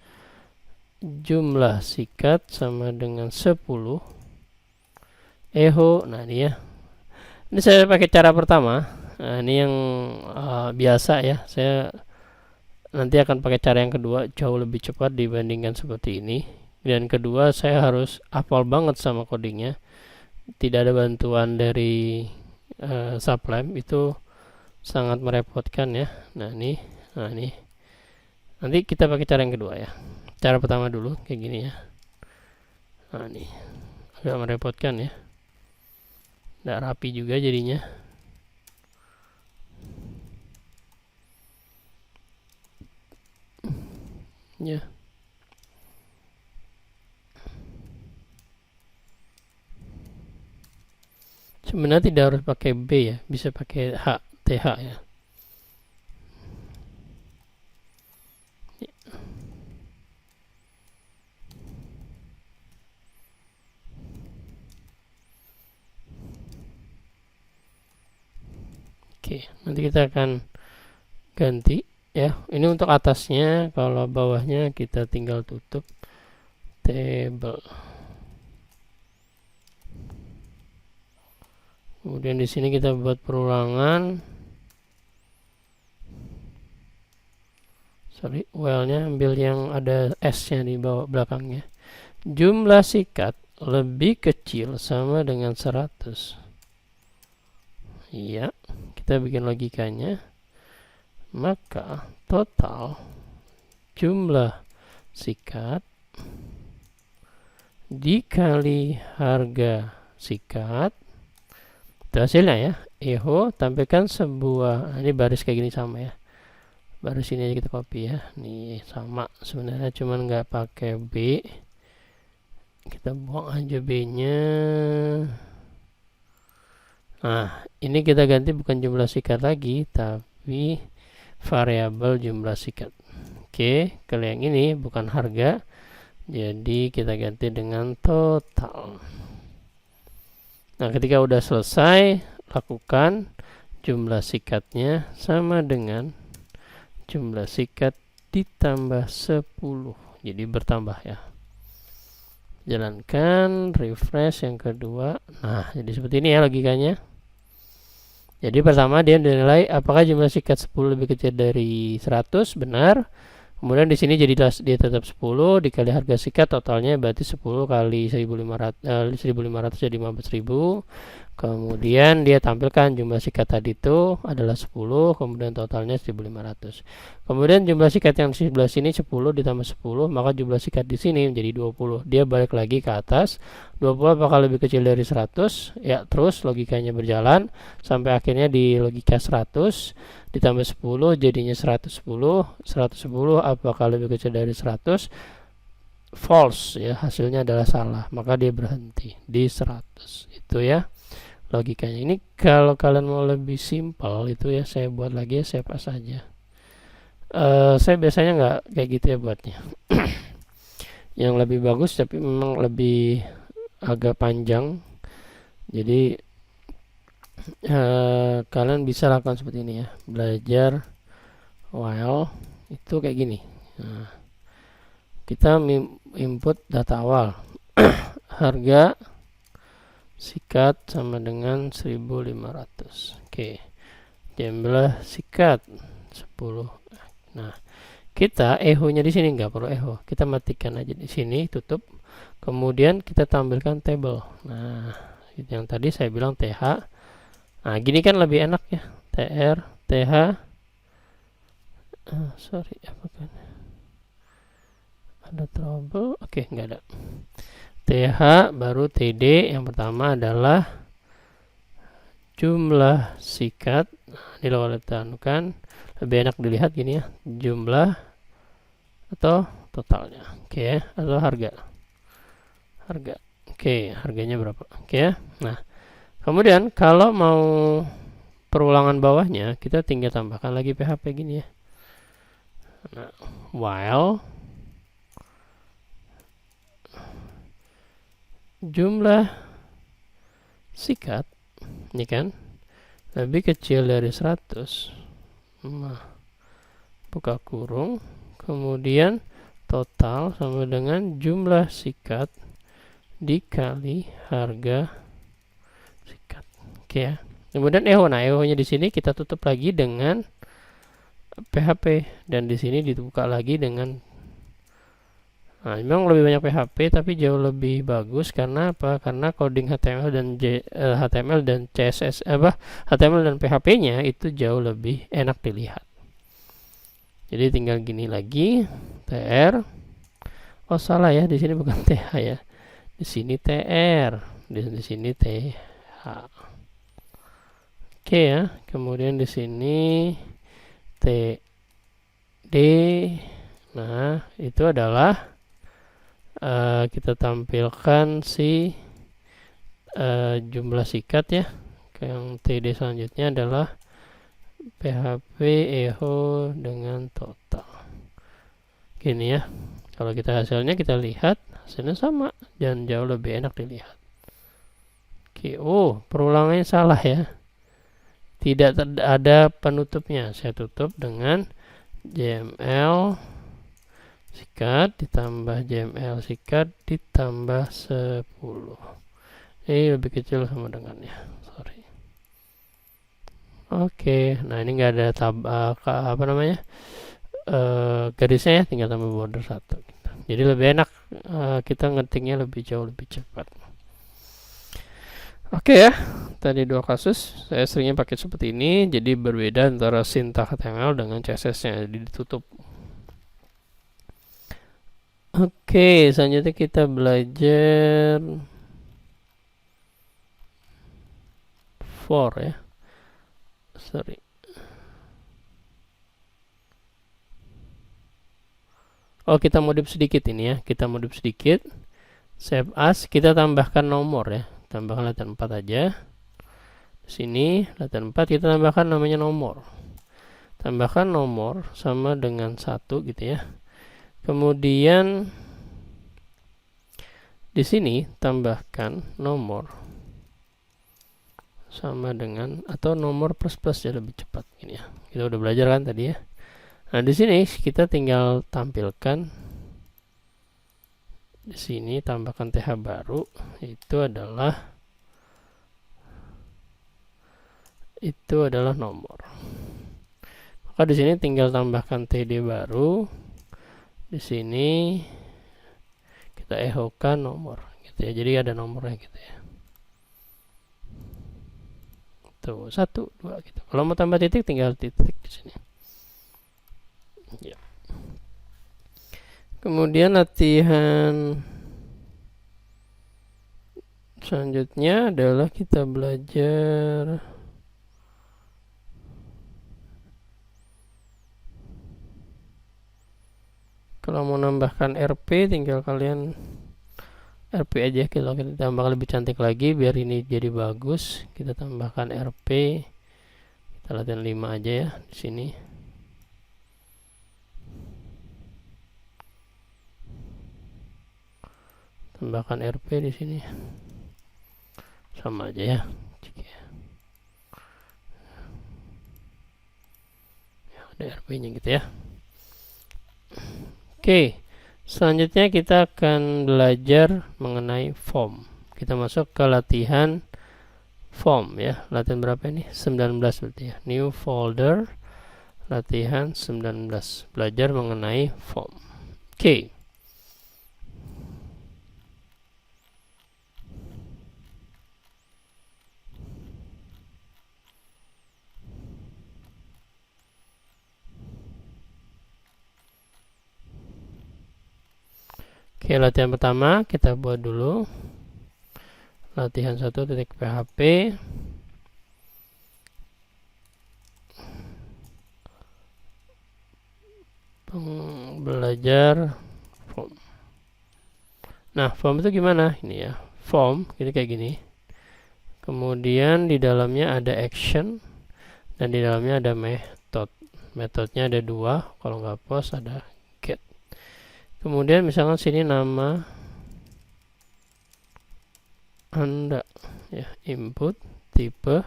jumlah sikat sama dengan 10, eho. Nah, ini ya, ini saya pakai cara pertama. Nah, ini yang biasa ya. Saya nanti akan pakai cara yang kedua, jauh lebih cepat dibandingkan seperti ini. Dan kedua, saya harus hafal banget sama codingnya, tidak ada bantuan dari Sublime, itu sangat merepotkan ya. Nah ini nanti kita pakai cara yang kedua ya. Cara pertama dulu kayak gini ya. Nah ini agak merepotkan ya, tidak rapi juga jadinya ya. Sebenarnya tidak harus pakai B ya, bisa pakai H, TH ya. Oke, nanti kita akan ganti ya. Ini untuk atasnya, kalau bawahnya kita tinggal tutup table. Kemudian di sini kita buat perulangan. Sorry, while-nya ambil yang ada S-nya di bawah belakangnya. Jumlah sikat lebih kecil sama dengan 100. Iya, kita bikin logikanya. Maka total jumlah sikat dikali harga sikat. Itu hasilnya ya. Eho tampilkan sebuah, ini baris kayak gini sama ya. Baris ini aja kita copy ya. Nih sama sebenarnya, cuman nggak pakai B. Kita buang aja B-nya. Nah, ini kita ganti bukan jumlah sikat lagi, tapi variabel jumlah sikat. Oke, kalau yang ini bukan harga, jadi kita ganti dengan total. Nah, ketika udah selesai, lakukan jumlah sikatnya sama dengan jumlah sikat ditambah 10. Jadi bertambah ya. Jalankan, refresh yang kedua. Nah, jadi seperti ini ya logikanya. Jadi pertama dia dinilai apakah jumlah sikat 10 lebih kecil dari 100, benar. Kemudian di sini jadi dia tetap 10 dikali harga sikat, totalnya berarti 10 kali 1500 jadi 15.000. Kemudian dia tampilkan jumlah sikat tadi itu adalah 10, kemudian totalnya 1500. Kemudian jumlah sikat yang di sebelah sini 10 ditambah 10, maka jumlah sikat di sini menjadi 20. Dia balik lagi ke atas. 20 apakah lebih kecil dari 100? Ya, terus logikanya berjalan sampai akhirnya di logika 100 ditambah 10 jadinya 110. 110 apakah lebih kecil dari 100? False ya, hasilnya adalah salah, maka dia berhenti di 100. Itu ya logikanya. Ini kalau kalian mau lebih simpel itu ya, saya buat lagi ya, saya pas aja. Saya biasanya nggak kayak gitu ya buatnya. Yang lebih bagus tapi memang lebih agak panjang, jadi kalian bisa lakukan seperti ini ya, belajar while itu kayak gini. Nah, kita input data awal harga sikat sama dengan 1500. Oke, jumlah sikat 10. Nah, kita echo nya di sini nggak perlu echo, kita matikan aja di sini, tutup. Kemudian kita tampilkan table. Nah, itu yang tadi saya bilang th. Nah, gini kan lebih enak ya, tr th. Sorry, apa kan ada trouble? Oke, nggak ada. th baru td. Yang pertama adalah jumlah sikat. Ini kalau kita anukan lebih enak dilihat gini ya, jumlah atau totalnya. Oke ya, atau harga. Oke, harganya berapa? Oke ya. Nah, kemudian kalau mau perulangan bawahnya, kita tinggal tambahkan lagi PHP gini ya. Nah, while jumlah sikat ini kan lebih kecil dari 100, buka kurung, kemudian total sama dengan jumlah sikat dikali harga sikat. Oke ya. Kemudian echo. Nah, echo nya di sini kita tutup lagi dengan PHP dan di sini dibuka lagi dengan. Nah, memang lebih banyak PHP tapi jauh lebih bagus karena apa? Karena coding HTML dan CSS HTML dan PHP-nya itu jauh lebih enak dilihat. Jadi tinggal gini lagi, tr. Oh, salah ya, di sini bukan th ya. Di sini tr, di sini th. Oke ya. Kemudian di sini td. Nah, itu adalah kita tampilkan si jumlah sikat ya. Yang td selanjutnya adalah php echo dengan total. Gini ya. Kalau kita hasilnya kita lihat, hasilnya sama dan jauh lebih enak dilihat. Oke, perulangannya salah ya. Tidak ada penutupnya. Saya tutup dengan jml sikat ditambah jml sikat ditambah 10. Ini lebih kecil sama dengannya. Sorry. Oke, nah ini nggak ada garisnya ya, tinggal tambah border 1 gitu. Jadi lebih enak, kita ngetiknya jauh lebih cepat. Oke ya, tadi 2 kasus saya seringnya pakai seperti ini, jadi berbeda antara sintaks HTML dengan CSS nya, jadi ditutup. Oke, selanjutnya kita belajar for ya. Sorry. Oh, kita modif sedikit ini ya. Kita modif sedikit. Save as, kita tambahkan nomor ya. Tambahkan latihan 4 aja. Di sini latihan 4 kita tambahkan namanya nomor. Tambahkan nomor sama dengan 1 gitu ya. Kemudian di sini tambahkan nomor sama dengan atau nomor plus plus ya, lebih cepat ini ya. Kita udah belajar kan tadi ya. Nah, di sini kita tinggal tampilkan di sini tambahkan TH baru, itu adalah nomor. Maka di sini tinggal tambahkan TD baru. Di sini kita echokan nomor gitu ya. Jadi ada nomornya gitu ya. Tuh, 1, 2 gitu. Kalau mau tambah titik tinggal titik di sini. Ya. Kemudian latihan selanjutnya adalah kita belajar kalau mau nambahkan RP tinggal kalian RP aja. Kalau kita tambahkan lebih cantik lagi biar ini jadi bagus, kita tambahkan RP. Kita latihan 5 aja ya di sini. Tambahkan RP di sini. Sama aja ya. Ada RP-nya gitu ya. Oke. Selanjutnya kita akan belajar mengenai form. Kita masuk ke latihan form ya. Latihan berapa ini? 19 berarti ya. New folder latihan 19. Belajar mengenai form. Oke. Oke, latihan pertama kita buat dulu. Latihan 1.php. Belajar form. Nah, form itu gimana? Ini ya. Form, ini kayak gini. Kemudian di dalamnya ada action dan di dalamnya ada method. Metodenya ada 2. Kalau nggak post ada get. Kemudian misalkan sini nama Anda ya, input tipe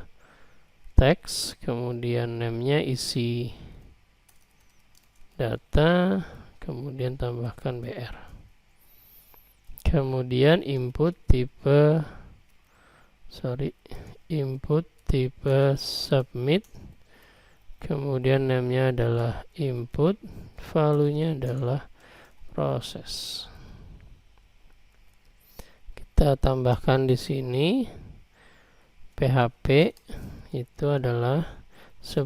teks, kemudian namanya isi data, kemudian tambahkan BR. Kemudian input tipe submit, kemudian namanya adalah input, value-nya adalah proses. Kita tambahkan di sini PHP itu adalah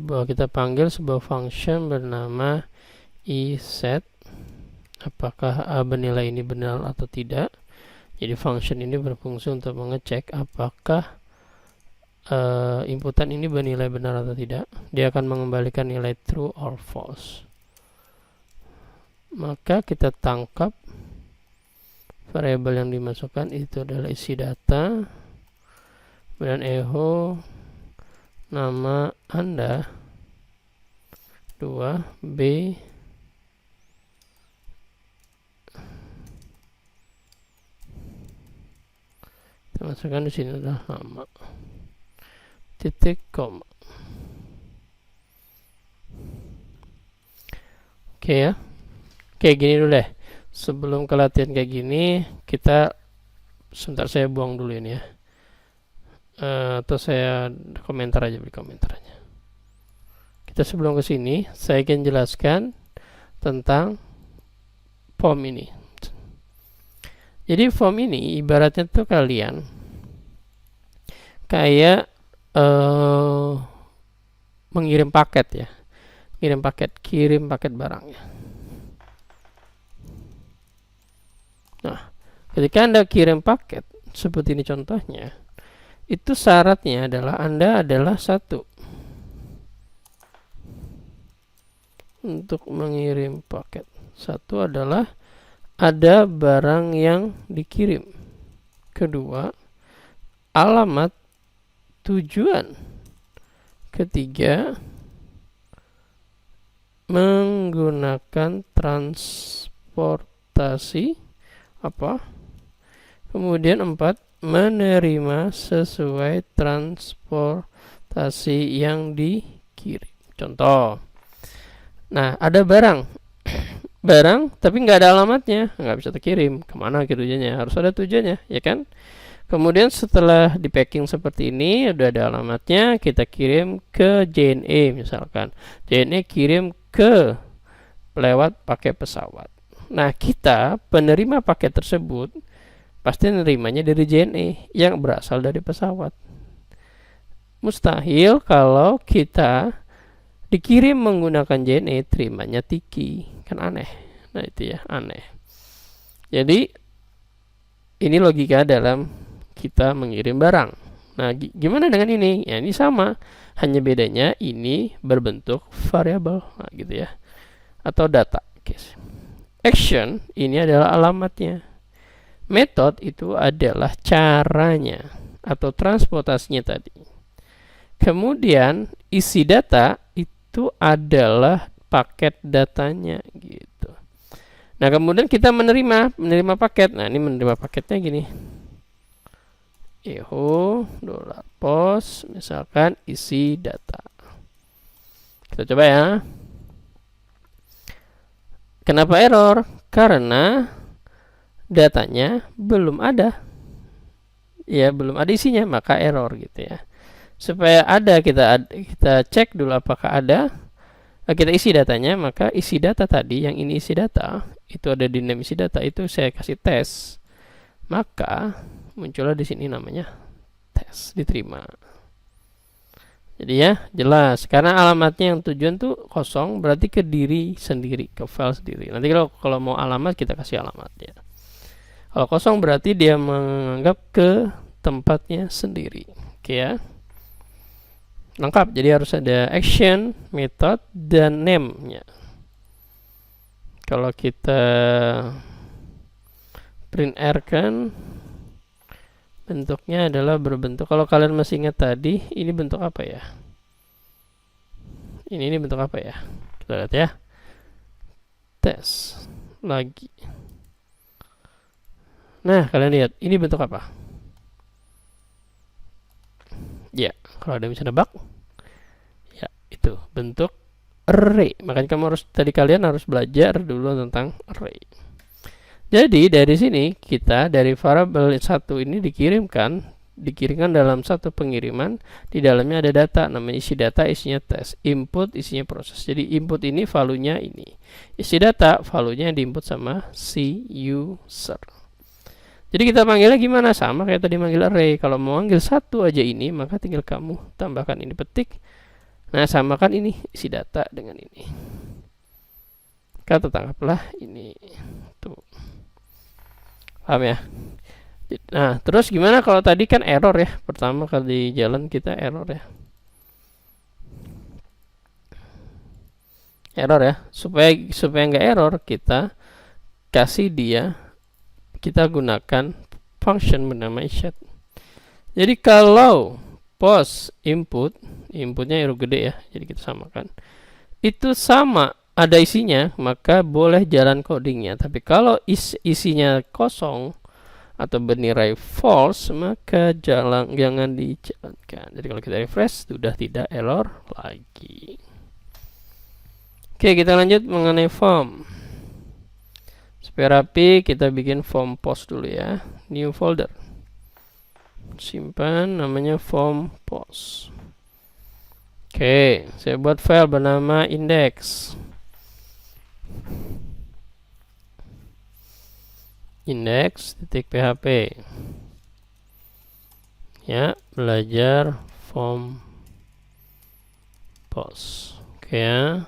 kita panggil sebuah function bernama iset. Apakah bernilai ini benar atau tidak. Jadi function ini berfungsi untuk mengecek apakah inputan ini bernilai benar atau tidak. Dia akan mengembalikan nilai true or false. Maka kita tangkap variabel yang dimasukkan itu adalah isi data, kemudian echo nama Anda 2B kita masukkan di sini adalah nama titik koma. Oke ya. Oke, gini dulu deh. Sebelum ke latihan kayak gini, kita sebentar saya buang dulu ini ya. Atau saya komentar aja, beri komentar aja. Kita sebelum ke sini, saya ingin jelaskan tentang form ini. Jadi form ini ibaratnya tuh kalian kayak mengirim paket ya. Kirim paket barangnya. Nah, ketika Anda kirim paket seperti ini contohnya, itu syaratnya adalah Anda adalah satu, untuk mengirim paket. Satu adalah ada barang yang dikirim. Kedua, alamat tujuan. Ketiga, menggunakan transportasi apa? Kemudian 4, menerima sesuai transportasi yang dikirim. Contoh. Nah, ada barang. Barang tapi nggak ada alamatnya, nggak bisa terkirim. Kemana tujuannya? Harus ada tujuannya, ya kan? Kemudian setelah di packing seperti ini, udah ada alamatnya, kita kirim ke JNE misalkan. JNE kirim ke lewat pakai pesawat. Nah, kita penerima paket tersebut pasti nerimanya dari JNE yang berasal dari pesawat. Mustahil kalau kita dikirim menggunakan JNE terimanya Tiki, kan aneh. Nah, itu ya, aneh. Jadi ini logika dalam kita mengirim barang. Nah, gimana dengan ini? Ya, ini sama, hanya bedanya ini berbentuk variabel, nah, gitu ya, atau data. Action ini adalah alamatnya. Method itu adalah caranya atau transportasinya tadi. Kemudian isi data itu adalah paket datanya gitu. Nah, kemudian kita menerima paket. Nah, ini menerima paketnya gini. Eho $pos misalkan isi data. Kita coba ya. Kenapa error? Karena datanya belum ada. Ya, belum ada isinya, maka error gitu ya. Supaya ada, kita cek dulu apakah ada. Kita isi datanya, maka isi data tadi, yang ini isi data, itu ada di name isi data, itu saya kasih tes. Maka muncullah di sini namanya tes, diterima. Jadi ya, jelas. Karena alamatnya yang tujuan tuh kosong, berarti ke diri sendiri, ke file sendiri. Nanti kalau mau alamat, kita kasih alamat ya. Kalau kosong berarti dia menganggap ke tempatnya sendiri. Oke ya. Lengkap, jadi harus ada action, method, dan name-nya. Kalau kita print R kan bentuknya adalah berbentuk, kalau kalian masih ingat tadi, ini bentuk apa ya? Ini bentuk apa ya? Kita lihat ya. Tes lagi. Nah, kalian lihat, ini bentuk apa? Ya, kalau ada bisa nebak, ya itu bentuk array. Makanya kalian harus belajar dulu tentang array. Jadi dari sini kita dari variabel 1 ini dikirimkan dalam satu pengiriman, di dalamnya ada data, namanya isi data, isinya tes, input isinya proses. Jadi input ini value-nya ini, isi data value-nya yang diinput sama si user. Jadi kita panggilnya gimana? Sama kayak tadi manggil array. Kalau mau manggil satu aja ini, maka tinggal kamu tambahkan ini, petik. Nah, samakan ini isi data dengan ini. Kata tangkaplah ini. Tuh. Paham ya? Nah, terus gimana kalau tadi kan error ya? Pertama kali jalan kita error ya. Error ya. Supaya nggak error, kita kasih dia, kita gunakan function bernama isSet. Jadi kalau post inputnya huruf gede ya, jadi kita samakan. Itu sama, ada isinya, maka boleh jalan codingnya. Tapi kalau isinya kosong atau bernilai false, maka jangan dijalankan. Jadi kalau kita refresh, sudah tidak error lagi. Oke, kita lanjut mengenai form. Supaya rapi, kita bikin form post dulu ya. New folder. Simpan, namanya form post. Oke, saya buat file bernama index. Index.php. Ya, belajar form post. Oke ya.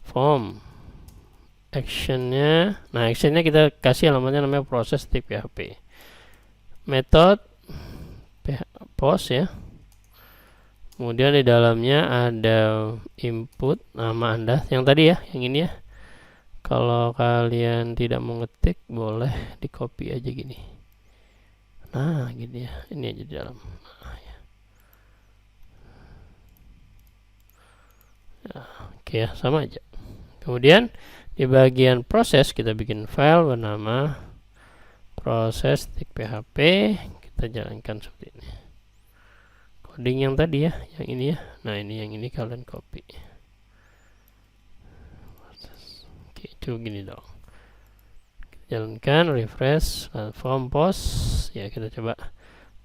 Form. actionnya. Nah, actionnya kita kasih alamatnya namanya proses titik PHP. Method post ya. Kemudian di dalamnya ada input nama Anda yang tadi ya, yang ini ya. Kalau kalian tidak mau ngetik, boleh di copy aja gini. Nah, gini ya. Ini aja di dalam. Nah, ya. Nah, oke ya, sama aja. Kemudian di bagian proses kita bikin file bernama proses.php, kita jalankan seperti ini. Coding yang tadi ya, yang ini ya. Nah, ini yang ini kalian copy. Oke, coba gini dong. Kita jalankan, refresh, form post. Ya, kita coba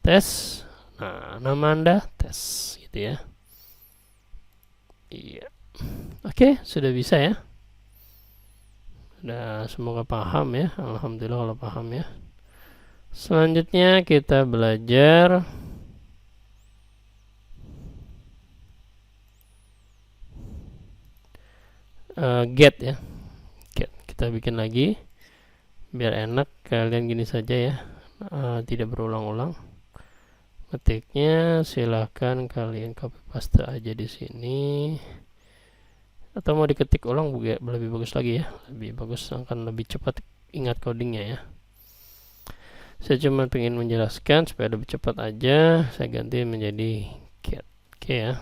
tes. Nah, nama Anda tes gitu ya. Iya. Oke, sudah bisa ya. Nah, semoga paham ya. Alhamdulillah kalau paham ya. Selanjutnya kita belajar get ya. Get. Kita bikin lagi biar enak, kalian gini saja ya. Tidak berulang-ulang. Ketiknya silahkan kalian copy paste aja di sini. Atau mau diketik ulang lebih bagus lagi ya. Lebih bagus, akan lebih cepat ingat codingnya ya. Saya cuma ingin menjelaskan supaya lebih cepat aja. Saya ganti menjadi get. Oke ya.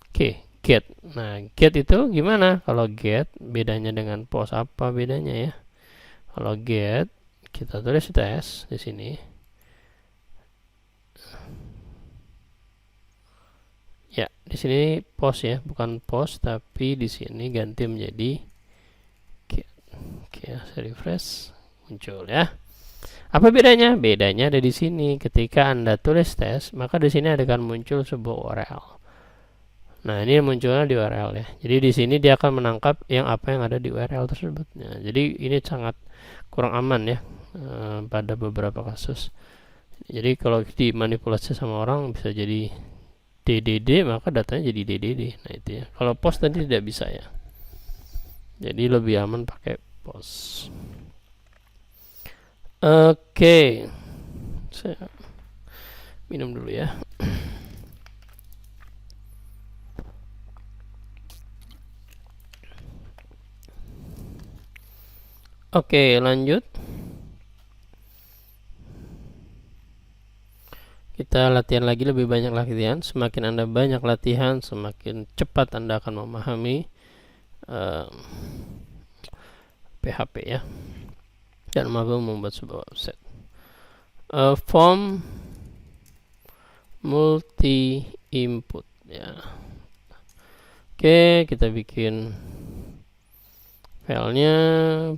Oke, get. Nah, get itu gimana? Kalau get bedanya dengan post, apa bedanya ya? Kalau get kita tulis tes di sini. Ya, di sini post ya, bukan post, tapi di sini ganti menjadi get. Oke, saya refresh, muncul ya. Apa bedanya? Bedanya ada di sini. Ketika Anda tulis tes, maka di sini akan muncul sebuah URL. Nah, ini munculnya di URL ya. Jadi di sini dia akan menangkap apa yang ada di URL tersebut. Nah, jadi ini sangat kurang aman ya pada beberapa kasus. Jadi kalau dimanipulasi sama orang bisa jadi DDD, maka datanya jadi DDD. Nah, itu ya. Kalau post tadi tidak bisa ya. Jadi lebih aman pakai post. Oke. Saya minum dulu ya. Oke, lanjut. Kita latihan lagi, lebih banyak latihan. Semakin Anda banyak latihan, semakin cepat Anda akan memahami PHP ya. Dan mampu membuat sebuah website. Form multi input ya. Oke, kita bikin filenya.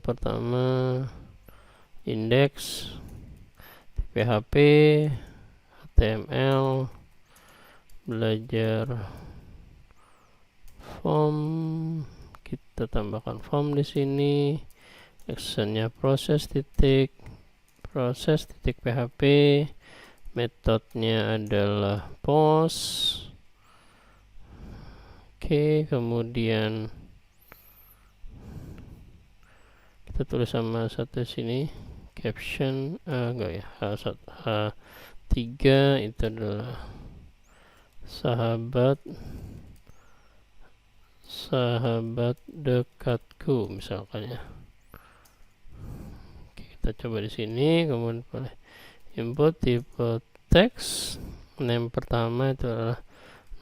Pertama index PHP HTML, belajar form, kita tambahkan form di sini. Actionnya proses titik PHP, metodenya adalah post. Oke, kemudian kita tulis sama satu sini caption, enggak ya, H3 itu adalah sahabat dekatku misalkan ya. Oke, kita coba di sini. Kemudian boleh input tipe teks, name pertama itu adalah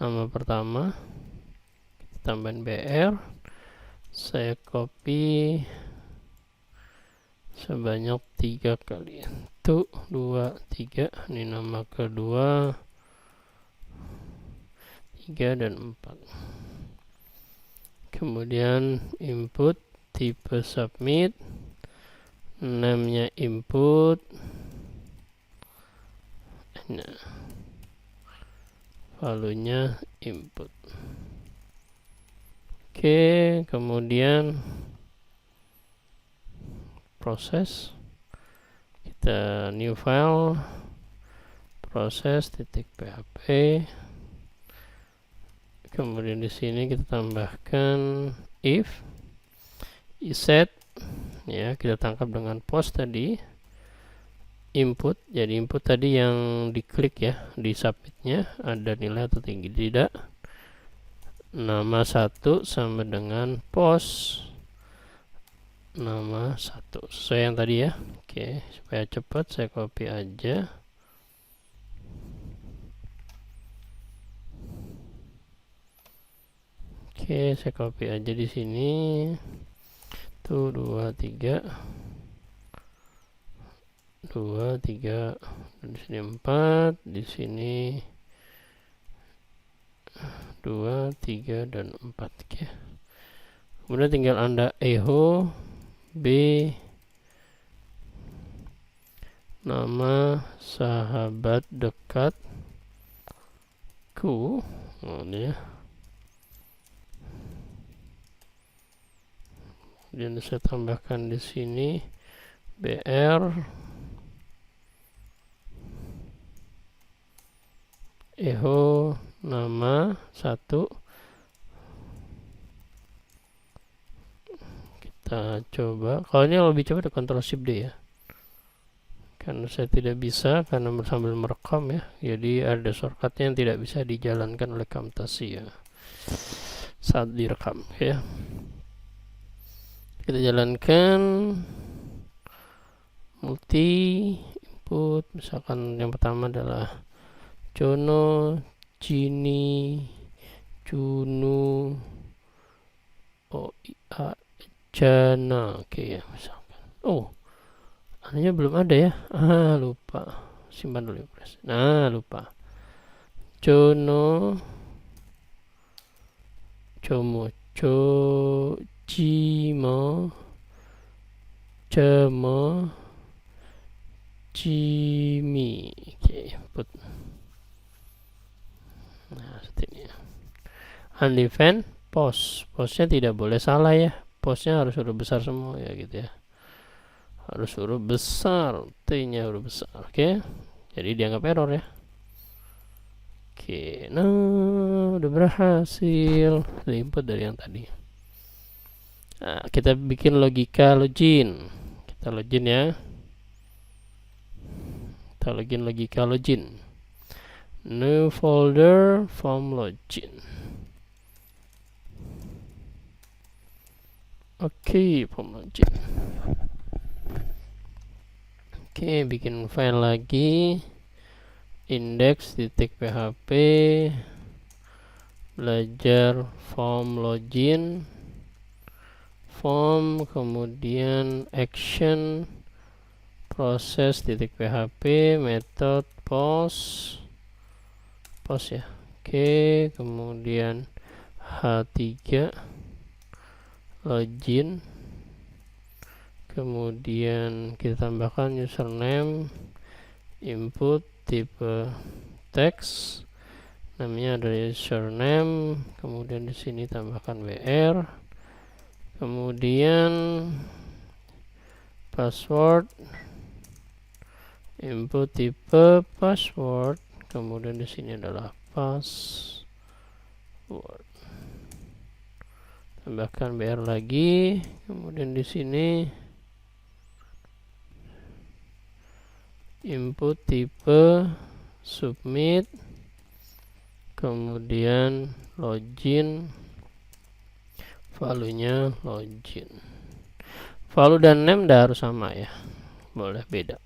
nama pertama, kita tambahin BR, saya copy sebanyak 3 kali. 1, 2, 3. Ini nama kedua, 3 dan 4. Kemudian input tipe submit, namanya input, nah, valuenya input. Oke, kemudian proses, kita new file proses.php. Kemudian di sini kita tambahkan if set, ya kita tangkap dengan post tadi, input, jadi input tadi yang diklik ya di submitnya ada nilai atau tinggi tidak, nama 1 sama dengan post nama 1 sesuai yang tadi ya. Oke, supaya cepat saya copy aja. Oke, saya copy aja di sini. Tuh 2 3 di sini 4, di sini 2 3 dan 4. Oke. Kemudian tinggal Anda echo B nama sahabat dekatku. Ini ya. Kemudian saya tambahkan di sini BR echo nama 1. Kita coba, kalau ini lebih cepat Ctrl Shift D ya, karena saya tidak bisa karena sambil merekam ya, jadi ada shortcutnya yang tidak bisa dijalankan oleh Camtasia saat direkam ya. Kita jalankan multi input, misalkan yang pertama adalah Jono, Jini, Junu, Jana. Oke ya, misalkan. Oh, anehnya belum ada ya. Lupa. Simpan dulu ya. Nah, lupa. Jono, Jomo, Jimo, Jemo, Jimmy. Oke, put. Nah, seperti ini ya. Undefined post. Postnya tidak boleh salah ya. Postnya harus huruf besar semua ya gitu ya. Harus huruf besar, T-nya huruf besar. Oke. Jadi dianggap error ya. Oke, nah udah berhasil input dari yang tadi. Nah, kita bikin logika login. Kita login ya. Kita login logika login. New folder form login. Oke, form login. Oke, bikin file lagi. Index.php belajar form login, form, kemudian action, proses.php, method post ya. Oke, kemudian H3 login, kemudian kita tambahkan username, input tipe teks, namanya adalah username, kemudian di sini tambahkan WR, kemudian password, input tipe password, kemudian di sini adalah password, tambahkan BR lagi, kemudian di sini input tipe submit, kemudian login, value-nya login. Value dan name dah harus sama ya, boleh beda.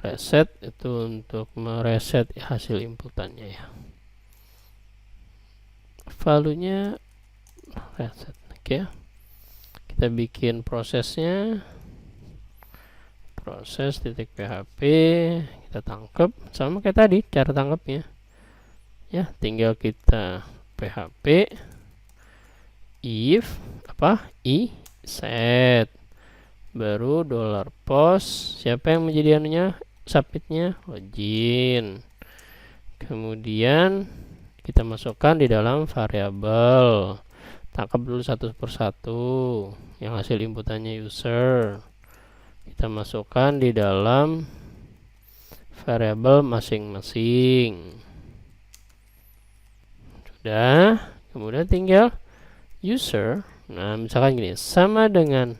Reset itu untuk mereset hasil inputannya ya. Value-nya reset. Oke. Kita bikin prosesnya. Proses.php, kita tangkap sama kayak tadi cara tangkapnya ya, tinggal kita php if set, baru $post, siapa yang menjadi anunya, submitnya, login, kemudian kita masukkan di dalam variabel, tangkap dulu satu persatu yang hasil inputannya user, kita masukkan di dalam variabel masing-masing. Sudah, kemudian tinggal user, nah misalkan gini, sama dengan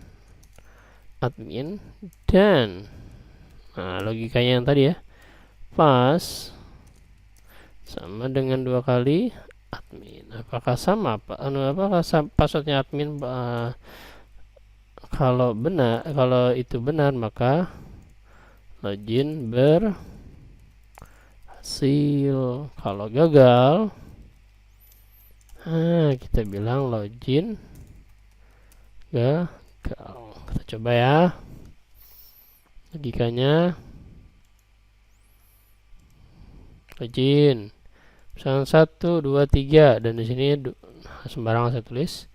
admin dan, nah logikanya yang tadi ya, pas sama dengan 2 kali admin. Apakah sama apakah passwordnya admin? Kalau benar, kalau itu benar, maka login berhasil. Kalau gagal, kita bilang login gagal. Kita coba ya logikanya. Login misalnya 1 2 3 dan di sini sembarangan saya tulis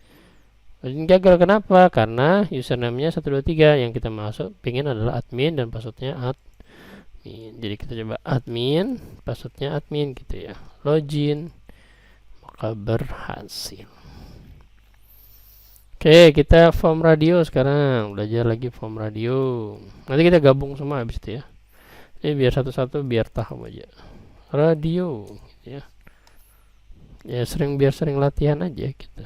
login gagal. Kenapa? Karena username-nya 1 2 3, yang kita masuk pingin adalah admin dan passwordnya admin. Jadi kita coba admin, passwordnya admin gitu ya. Login, maka berhasil. Oke, kita form radio sekarang, belajar lagi form radio. Nanti kita gabung semua habis itu ya. Ini biar satu-satu biar tahu aja. Radio gitu ya. Ya biar sering latihan aja gitu.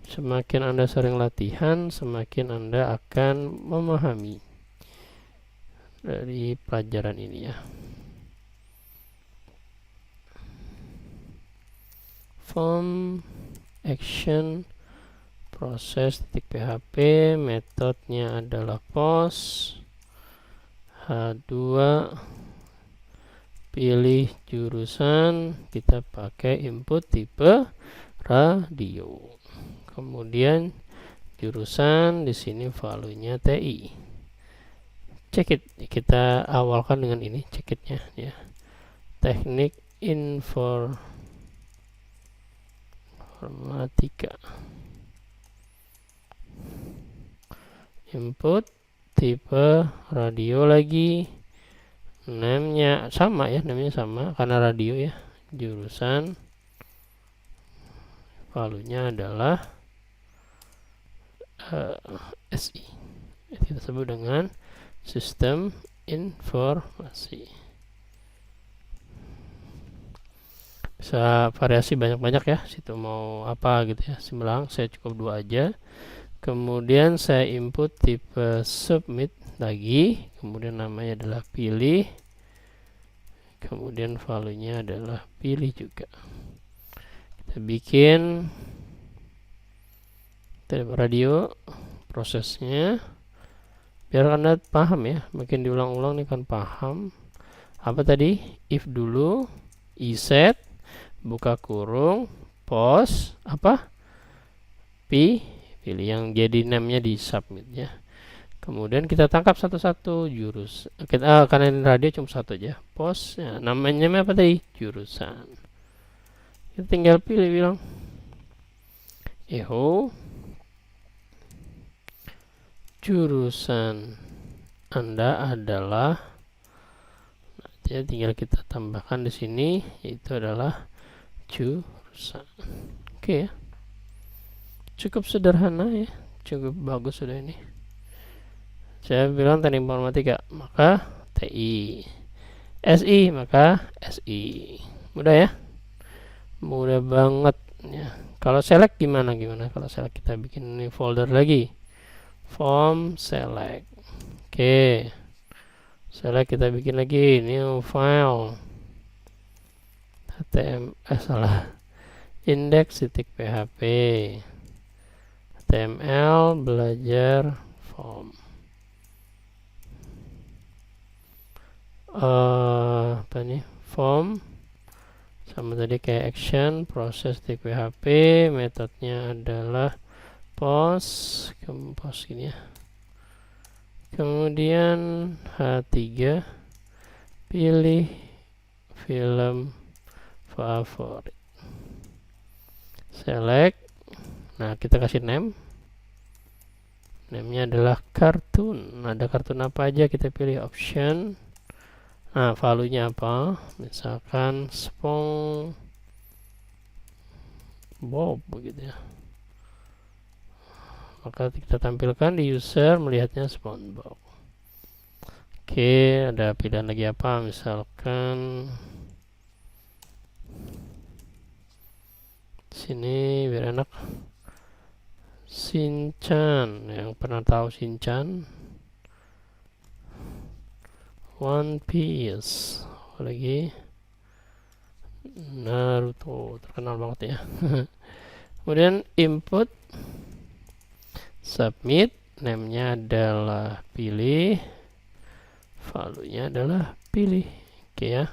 Semakin Anda sering latihan, semakin Anda akan memahami dari pelajaran ini ya. Form action proses .php, metodenya adalah post. H2, pilih jurusan, kita pakai input tipe radio. Kemudian jurusan di sini value-nya TI. Check it, kita awalkan dengan ini, check it-nya ya. Teknik informatika. Input tipe radio lagi. Name-nya sama ya, namanya sama karena radio ya. Jurusan, value-nya adalah SI. Kita sebut dengan sistem informasi. Bisa variasi banyak-banyak ya, situ mau apa gitu ya. Simlang, saya cukup 2 aja. Kemudian saya input tipe submit lagi, kemudian namanya adalah pilih, kemudian value-nya adalah pilih juga. Kita bikin radio prosesnya biar Anda paham ya, makin diulang-ulang nih kan paham. Apa tadi? If dulu, iset, buka kurung, post, apa? Pilih yang jadi name-nya di submit ya. Kemudian kita tangkap satu-satu jurus. Karena ini radio cuma satu aja. Post, ya, namanya apa tadi? Jurusan. Kita tinggal pilih bilang eho jurusan Anda adalah, ya, tinggal kita tambahkan di sini yaitu adalah jurusan. Oke ya. Cukup sederhana ya, cukup bagus sudah ini. Saya bilang teknik informatika, maka TI. SI, maka SI. Mudah ya? Mudah banget ya. Kalau select gimana? Kalau select kita bikin ini folder lagi. Form select. Oke. Select kita bikin lagi new file. Index.php. HTML belajar form. Apa nih? Form sama tadi kayak action proses di PHP, metodenya adalah post gini ya. Kemudian H3 pilih film favorit, select. Nah, kita kasih name-nya adalah kartun. Ada kartun apa aja, kita pilih option. Nah, value-nya apa? Misalkan SpongeBob begitu ya. Maka kita tampilkan di user melihatnya SpongeBob. Oke, ada pilihan lagi apa? Misalkan sini biar enak. Shinchan, yang pernah tahu Shinchan. One Piece, apalagi Naruto, terkenal banget ya. Kemudian input, submit, name-nya adalah pilih, value-nya adalah pilih. Oke ya.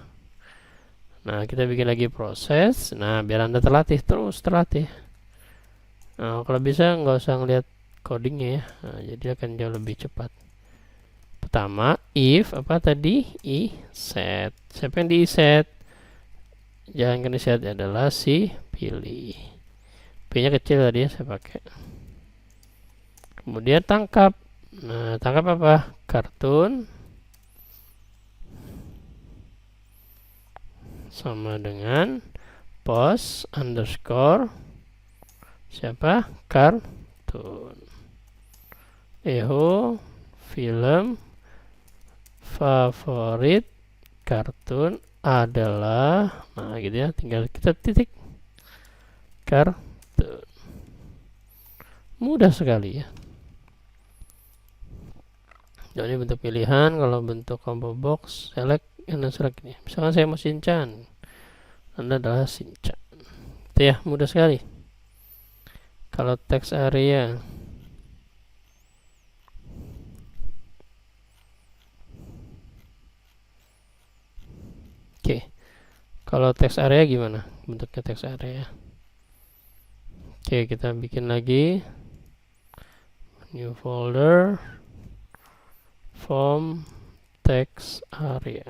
Nah, kita bikin lagi proses. Nah, biar Anda terlatih, terus terlatih. Nah, kalau bisa nggak usah ngeliat codingnya ya. Nah, jadi akan jauh lebih cepat. Pertama, if apa tadi? Set. Siapa yang di set? Jangan kena set adalah si pilih. P-nya kecil tadi ya saya pakai. Kemudian tangkap. Nah, tangkap apa? Kartun sama dengan post underscore siapa? Kartun. Eho film favorit kartun adalah, nah gitu ya, tinggal kita titik kartun. Mudah sekali ya. Jadi bentuk pilihan, kalau bentuk combo box select and select ini. Misalkan saya mau Shinchan, Anda adalah Shinchan. Itu ya, mudah sekali. Kalau text area, oke. Kalau text area gimana bentuknya text area? Oke, kita bikin lagi new folder form text area.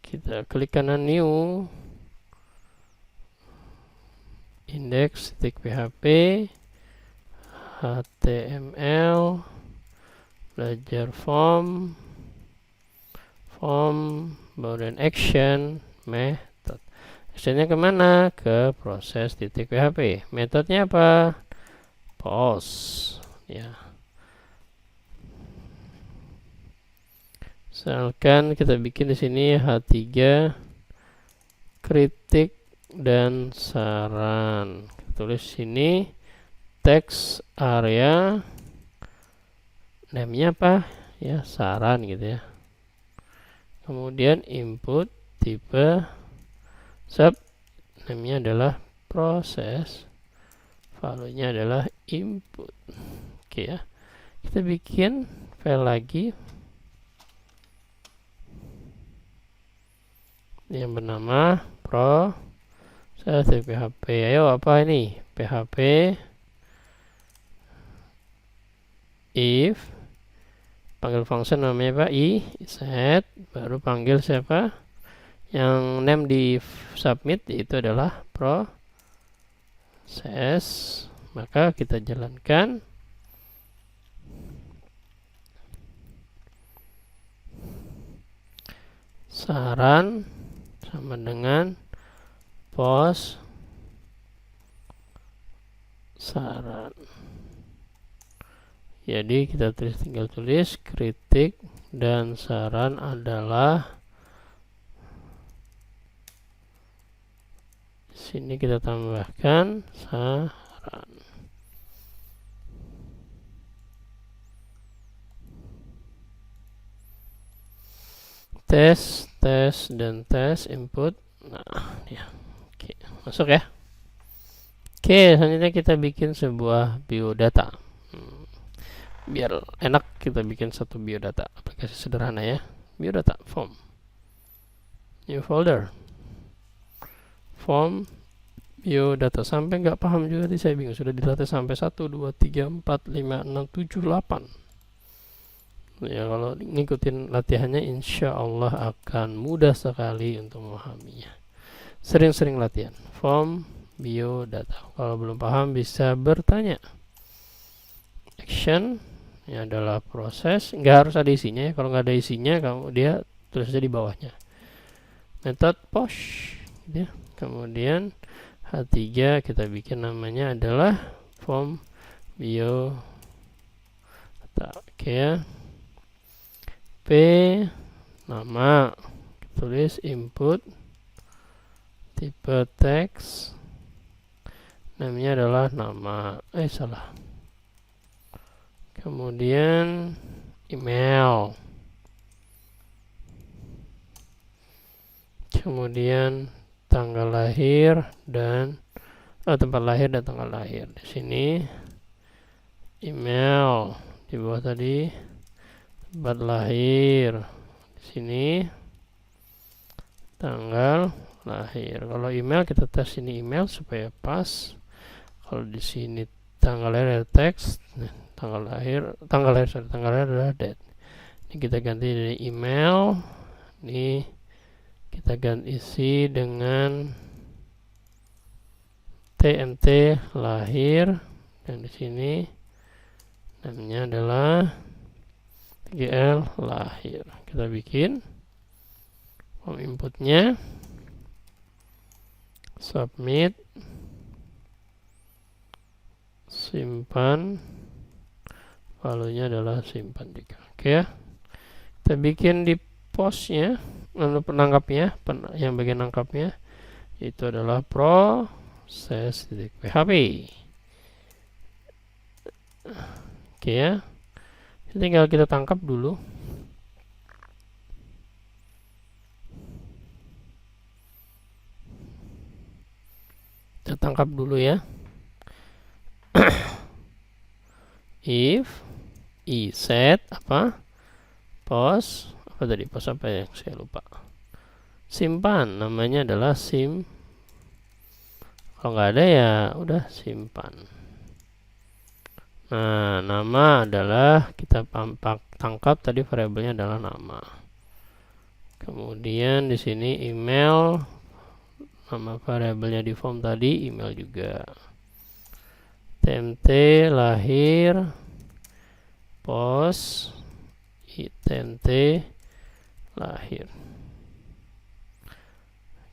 Kita klik kanan new index.php HTML belajar form kemudian action method. Actionnya kemana? Ke proses .php. Metodenya apa? Post ya. Misalkan kita bikin di sini H3 kritik dan saran. Tulis sini text area, name-nya apa? Ya, saran gitu ya. Kemudian input tipe sub, name-nya adalah proses, value-nya adalah input. Oke ya. Kita bikin file lagi yang bernama proses.php. Ayo, apa ini? PHP if panggil function namanya apa? Set, baru panggil siapa? Yang name di submit itu adalah proses. Maka kita jalankan. Saran sama dengan post saran. Jadi kita tinggal tulis kritik dan saran adalah, sini kita tambahkan saran. Tes dan tes input. Nah, ya. Oke, masuk ya. Oke, selanjutnya kita bikin sebuah biodata. Biar enak kita bikin satu biodata, aplikasi sederhana ya. Biodata form, new folder form biodata. Sampai nggak paham juga tadi saya bingung, sudah dilatih sampai 1, 2, 3, 4, 5, 6, 7, 8 ya. Kalau ngikutin latihannya insya Allah akan mudah sekali untuk memahaminya. Sering-sering latihan form biodata. Kalau belum paham bisa bertanya. Action ini adalah proses, nggak harus ada isinya ya. Kalau nggak ada isinya, kamu dia tulis aja di bawahnya. Method push ya. Kemudian H3 kita bikin namanya adalah form biodata. Oke ya. P nama, tulis input tipe teks namanya adalah nama, salah. Kemudian email, kemudian tanggal lahir dan tempat lahir dan tanggal lahir. Di sini email, di bawah tadi tempat lahir, di sini tanggal lahir. Kalau email kita tes ini email supaya pas. Kalau di sini tanggal lahir ada teks, tanggal lahir adalah date. Ini kita ganti dari email, ini kita ganti isi dengan TMT lahir, dan di sini namanya adalah TGL lahir. Kita bikin form inputnya, submit, simpan, valuenya adalah simpan juga. Oke ya, kita bikin di postnya, lalu penangkapnya, yang bagian nangkapnya itu adalah proses.php. Oke ya, tinggal kita tangkap dulu. Kita tangkap dulu ya. If set apa, post apa tadi, post apa yang saya lupa, simpan, namanya adalah sim. Kalau nggak ada ya udah simpan. Nah, nama adalah kita tangkap tadi, variabelnya adalah nama. Kemudian di sini email, nama variabelnya di form tadi email juga. TMT lahir, post, TMT lahir.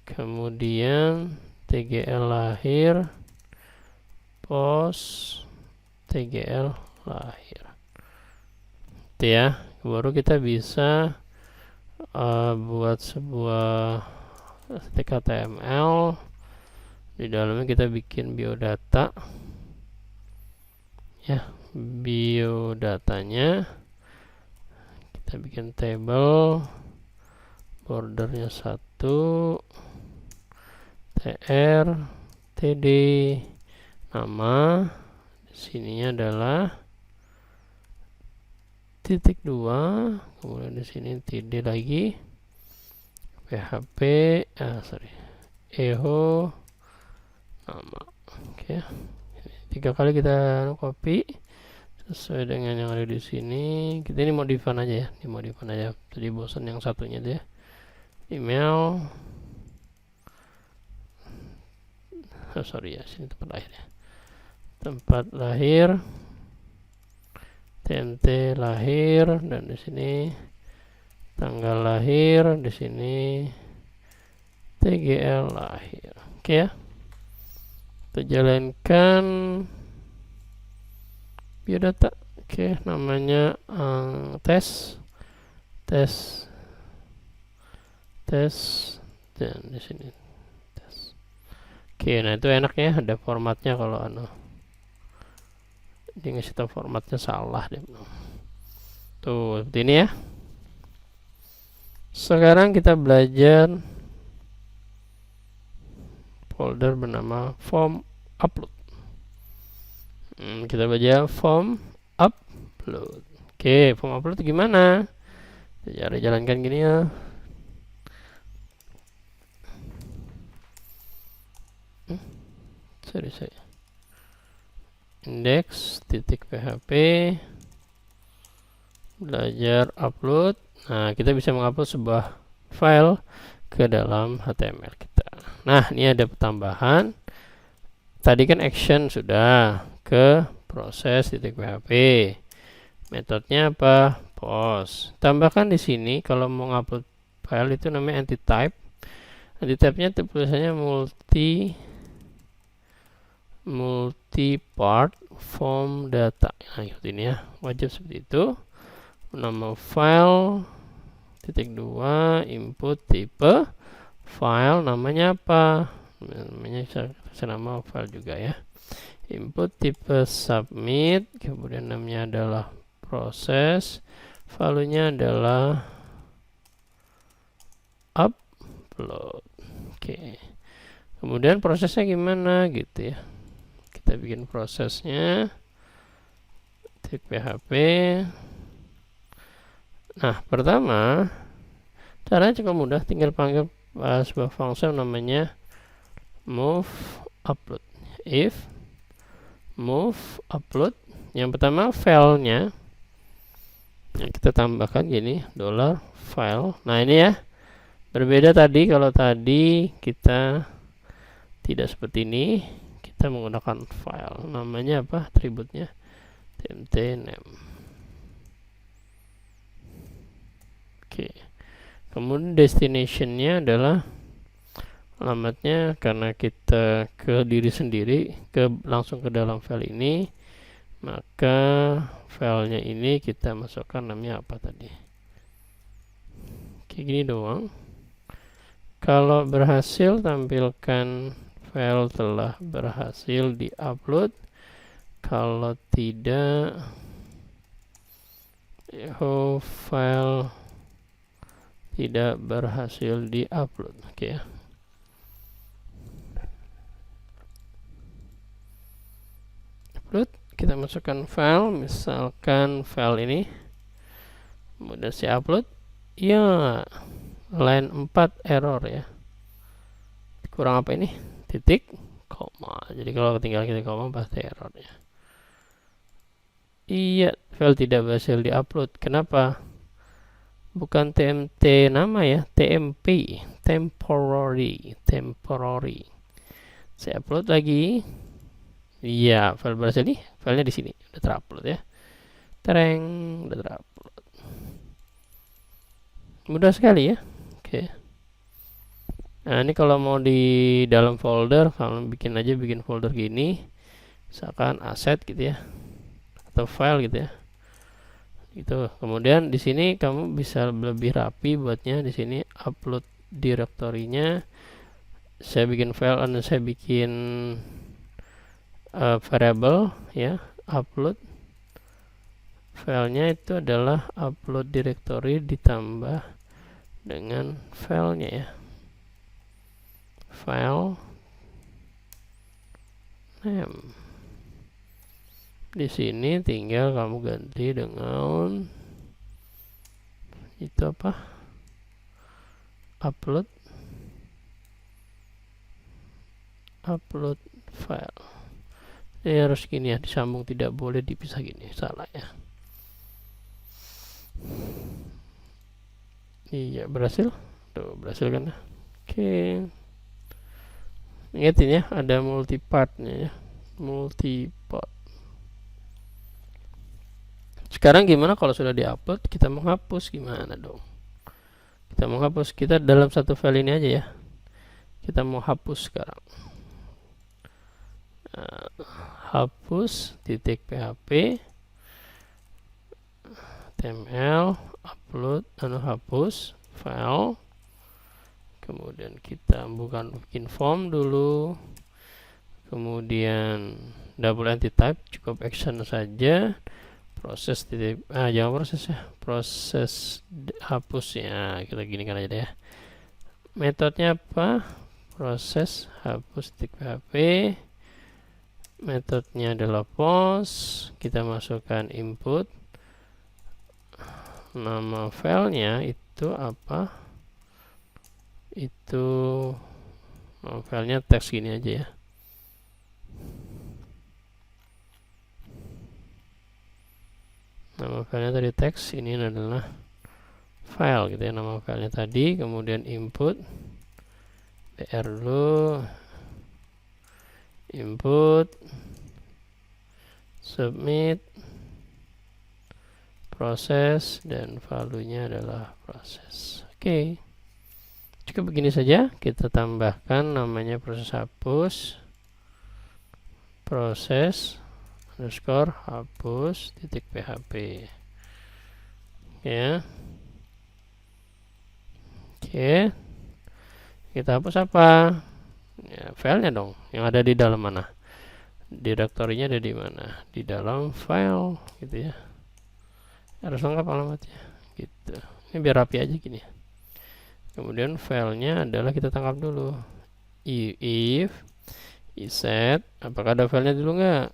Kemudian TGL lahir, post, TGL lahir. Itu ya, baru kita bisa buat sebuah HTML. Di dalamnya kita bikin biodata ya, biodatanya kita bikin table, bordernya 1, tr, td, nama, sininya adalah titik 2, kemudian di sini td lagi, php, eho, nama. Oke, 3 kali kita copy sesuai dengan yang ada di sini. Kita ini modifan aja ya, dimodifan aja. Tadi bosan yang satunya dia. Email, sorry ya, sini tempat lahir ya. Tempat lahir, TMT lahir, dan di sini tanggal lahir, di sini TGL lahir. Oke ya, kita jalankan biodata. Oke, namanya tes, dan di sini tes. Oke, nah itu enaknya ada formatnya. Kalau dia ngasih tahu formatnya salah deh. Tuh, seperti ini ya. Sekarang kita belajar folder bernama form upload. Kita baca form upload. Oke, form upload gimana? Cara jalankan gini ya. Sorry. Index.php, belajar upload. Nah, kita bisa mengupload sebuah file ke dalam HTML kita. Nah, ini ada tambahan. Tadi kan action sudah ke proses.php. Metodenya apa? Post. Tambahkan di sini kalau mau ngupload file itu namanya anti-type. Anti-type-nya tulisannya multi-part form data. Nah, ini ya, wajib seperti itu. Nama file -2 input tipe file, namanya apa? namanya saya nama file juga ya. Input tipe submit, kemudian namanya adalah proses, value-nya adalah upload. Oke. Kemudian prosesnya gimana gitu ya. Kita bikin prosesnya. PHP. Nah, pertama caranya cukup mudah, tinggal panggil sebuah function namanya move upload. If move upload, yang pertama filenya kita tambahkan gini, $file. Nah, ini ya, berbeda tadi. Kalau tadi kita tidak seperti ini, kita menggunakan file. Namanya apa? Atributnya tmt name. Oke. Kemudian destination-nya adalah alamatnya, karena kita ke diri sendiri, langsung ke dalam file ini, maka filenya ini kita masukkan namanya apa tadi. Kayak gini doang. Kalau berhasil, tampilkan file telah berhasil diupload. Kalau tidak, file tidak berhasil diupload. Oke ya. Upload, kita masukkan file, misalkan file ini, kemudian saya upload. Ya, line 4 error ya. Kurang apa ini? Titik, koma. Jadi kalau ketinggalan titik koma pasti error ya. Iya, file tidak berhasil diupload. Kenapa? Bukan tmt nama ya, tmp, temporary. Saya upload lagi. Iya, file berhasil nih. Filenya di sini, udah terupload ya. Tereng, udah terupload. Mudah sekali ya. Oke. Nah, ini kalau mau di dalam folder, kalau bikin folder gini, misalkan aset gitu ya, atau file gitu ya. Gitu. Kemudian di sini kamu bisa lebih rapi buatnya. Di sini upload direktorinya. Saya bikin file dan saya bikin variable ya, upload. Filenya itu adalah upload directory ditambah dengan filenya ya. File name. Di sini tinggal kamu ganti dengan itu apa? Upload file. Ini harus gini ya, disambung, tidak boleh dipisah gini, salah ya. Iya, berhasil. Tuh, berhasil kan? Oke. Ingatin ya, ada multipart-nya ya. Multipart. Sekarang gimana kalau sudah diupload, kita menghapus gimana dong? Kita mau hapus, kita dalam satu file ini aja ya. Kita mau hapus sekarang. Hapus titik php html upload hapus file. Kemudian kita bikin form dulu. Kemudian double entity type, cukup action saja. Proses titik, jangan proses ya, proses hapus ya, kita gini kan aja deh ya. Metodenya apa? Proses hapus titik php. Metodenya adalah post. Kita masukkan input. Nama filenya itu apa? Itu nama filenya teks gini aja ya. Nama filenya tadi teks, ini adalah file gitu ya, nama filenya tadi. Kemudian input br dulu, input, submit, proses, dan value-nya adalah proses. Oke. Cukup begini saja. Kita tambahkan namanya proses hapus, proses underscore hapus titik php ya. Oke, kita hapus apa Ya, filenya dong, yang ada di dalam mana? Direktorinya ada di mana? Di dalam file gitu ya. Harus lengkap alamatnya gitu. Ini biar rapi aja gini. Kemudian filenya adalah kita tangkap dulu. If set, apakah ada filenya dulu nggak?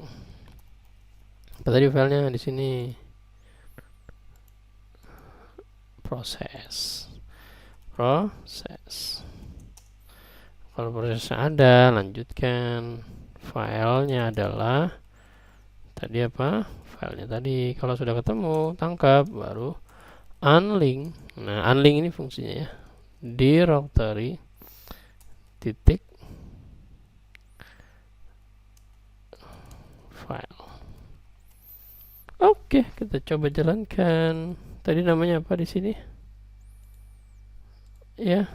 Apa tadi filenya di sini? Proses. Kalau prosesnya ada, lanjutkan. Filenya adalah tadi apa? Filenya tadi. Kalau sudah ketemu, tangkap, baru unlink. Nah, unlink ini fungsinya ya. Directory titik file. Oke, kita coba jalankan. Tadi namanya apa di sini? Ya,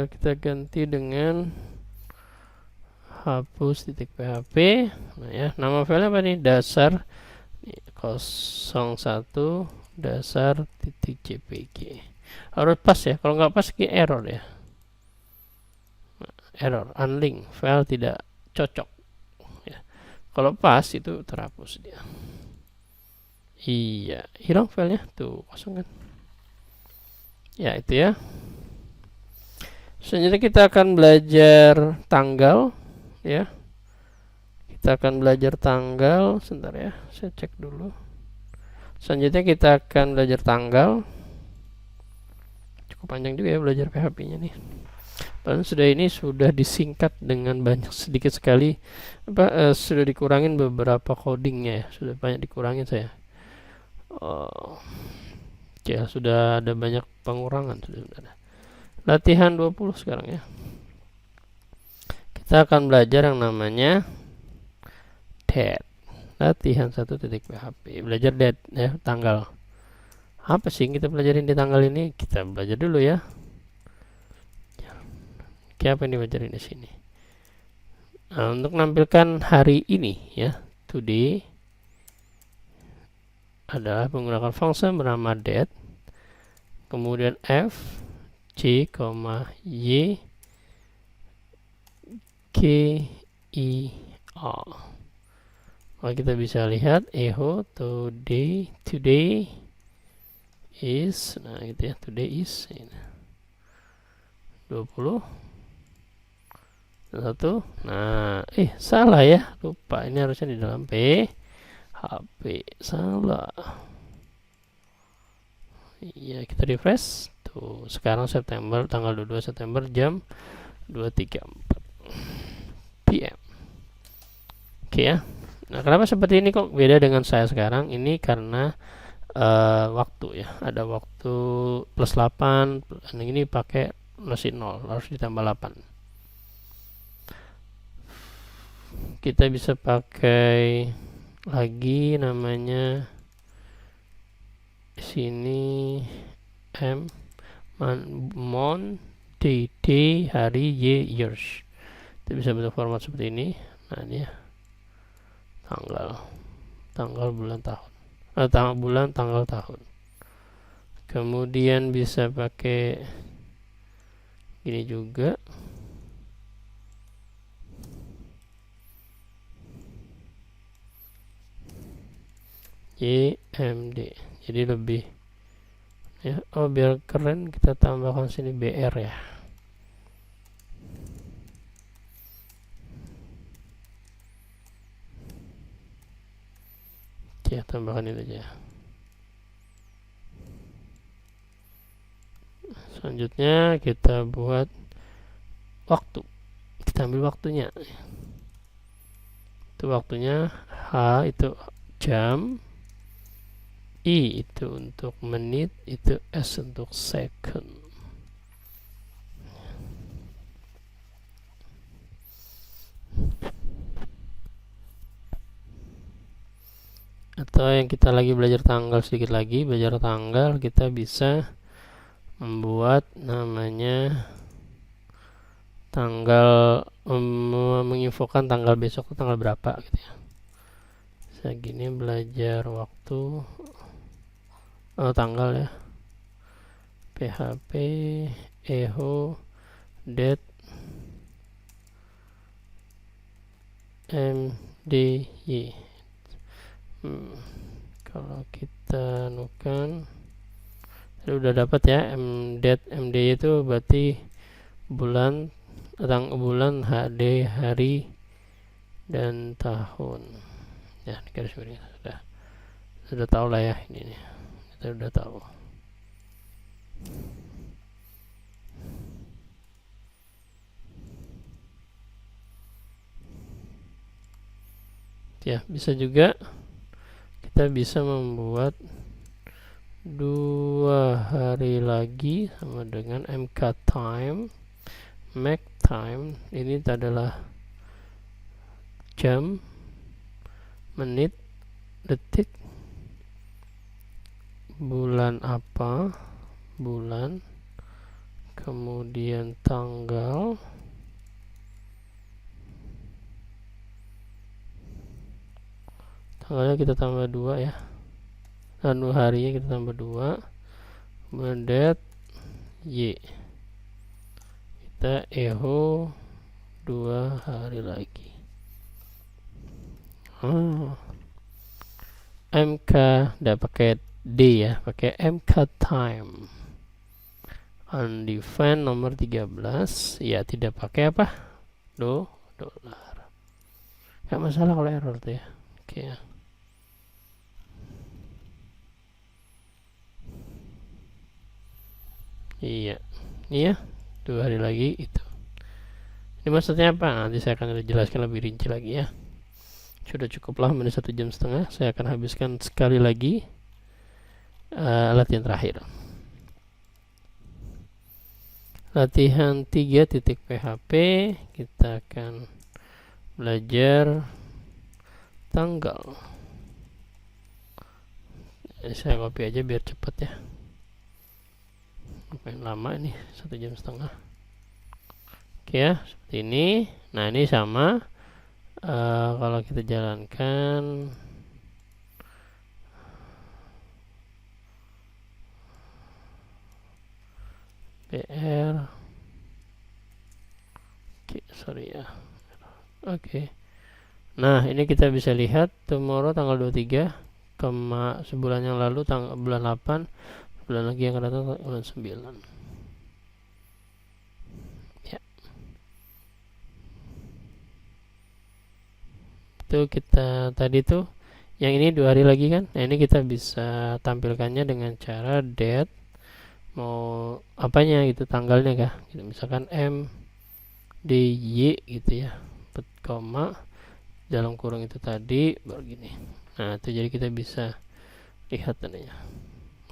kita ganti dengan hapus titik php. Nah ya, nama filenya apa nih? Dasar 01 dasar titik jpg. Harus pas ya, kalau nggak pas error ya. Error, unlink, file tidak cocok ya. Kalau pas itu terhapus dia. Iya, hilang filenya tuh, kosong kan. Ya itu ya. Selanjutnya kita akan belajar tanggal ya. Kita akan belajar tanggal. Sebentar ya, saya cek dulu. Selanjutnya kita akan belajar tanggal. Cukup panjang juga ya belajar PHP-nya nih. Dan sudah disingkat dengan banyak sedikit sekali sudah dikurangin beberapa codingnya ya. Sudah banyak dikurangin saya. Ya, sudah ada banyak pengurangan sudah. Latihan 20 sekarang ya. Kita akan belajar yang namanya date. Latihan 1.php. Belajar date ya, tanggal. Apa sih yang kita pelajarin di tanggal ini? Kita belajar dulu ya. Apa yang dipelajarin di sini? Nah, untuk menampilkan hari ini ya, today adalah menggunakan fungsi bernama date. Kemudian f c, y k i a. Maka kita bisa lihat echo today is, nah gitu ya, today is 20 satu. Nah, salah ya, lupa, ini harusnya di dalam PHP, salah. Iya, kita refresh tuh. Sekarang September, tanggal 22 September jam 2.34 PM. Oke ya. Nah, kenapa seperti ini kok beda dengan saya sekarang? Ini karena waktu ya. Ada waktu plus 8, dan ini pakai masih 0, harus ditambah 8. Kita bisa pakai lagi namanya sini month, day, hari, years. Kita bisa bentuk format seperti ini. Nah ini ya, tanggal bulan tahun, tanggal bulan tanggal tahun. Kemudian bisa pakai gini juga. YMD, jadi lebih ya. Biar keren kita tambahkan sini BR ya. Ya, tambahkan itu aja. Selanjutnya kita buat waktu. Kita ambil waktunya. Itu waktunya, H itu jam, I itu untuk menit, itu S untuk second. Atau yang kita lagi belajar tanggal, sedikit lagi belajar tanggal, kita bisa membuat namanya tanggal, menginfokan tanggal besok itu tanggal berapa gitu ya. Segini belajar waktu, tanggal ya, PHP echo date MDY. Kalau kita anukan udah dapat ya, MDY itu berarti bulan, bulan, HD, hari, dan tahun. Ya, garis miring sudah tahu lah ya, ini kita udah tahu. Ya, bisa juga kita bisa membuat 2 hari lagi sama dengan MK time, make time. Ini adalah jam, menit, detik, bulan apa, bulan, kemudian tanggal, tanggalnya kita tambah 2 ya, dan 2 harinya kita tambah 2, kemudian date Y, kita echo 2 hari lagi. MK udah pakai D ya, pakai MK time. Undefined nomor 13 ya, tidak pakai apa, dolar. Gak masalah kalau error tuh ya. Oke ya. Iya 2 hari lagi itu. Ini maksudnya apa? Nanti saya akan jelaskan lebih rinci lagi ya. Sudah cukuplah menit 1,5 jam. Saya akan habiskan sekali lagi latihan terakhir. Latihan 3.php. Kita akan belajar tanggal. Saya copy aja biar cepat ya. Lumayan lama ini, 1,5 jam. Oke ya, seperti ini. Nah, ini sama. Kalau kita jalankan PR, sorry ya. Oke. Nah, ini kita bisa lihat tomorrow tanggal 23, sebulan yang lalu bulan 8, bulan lagi yang akan datang bulan 9 ya. Itu kita tadi tuh yang ini 2 hari lagi kan. Nah, ini kita bisa tampilkannya dengan cara date, mau apanya gitu, tanggalnya kah gitu. Misalkan MDY gitu ya, koma dalam kurung itu tadi baru gini. Nah, itu jadi kita bisa lihat tandanya.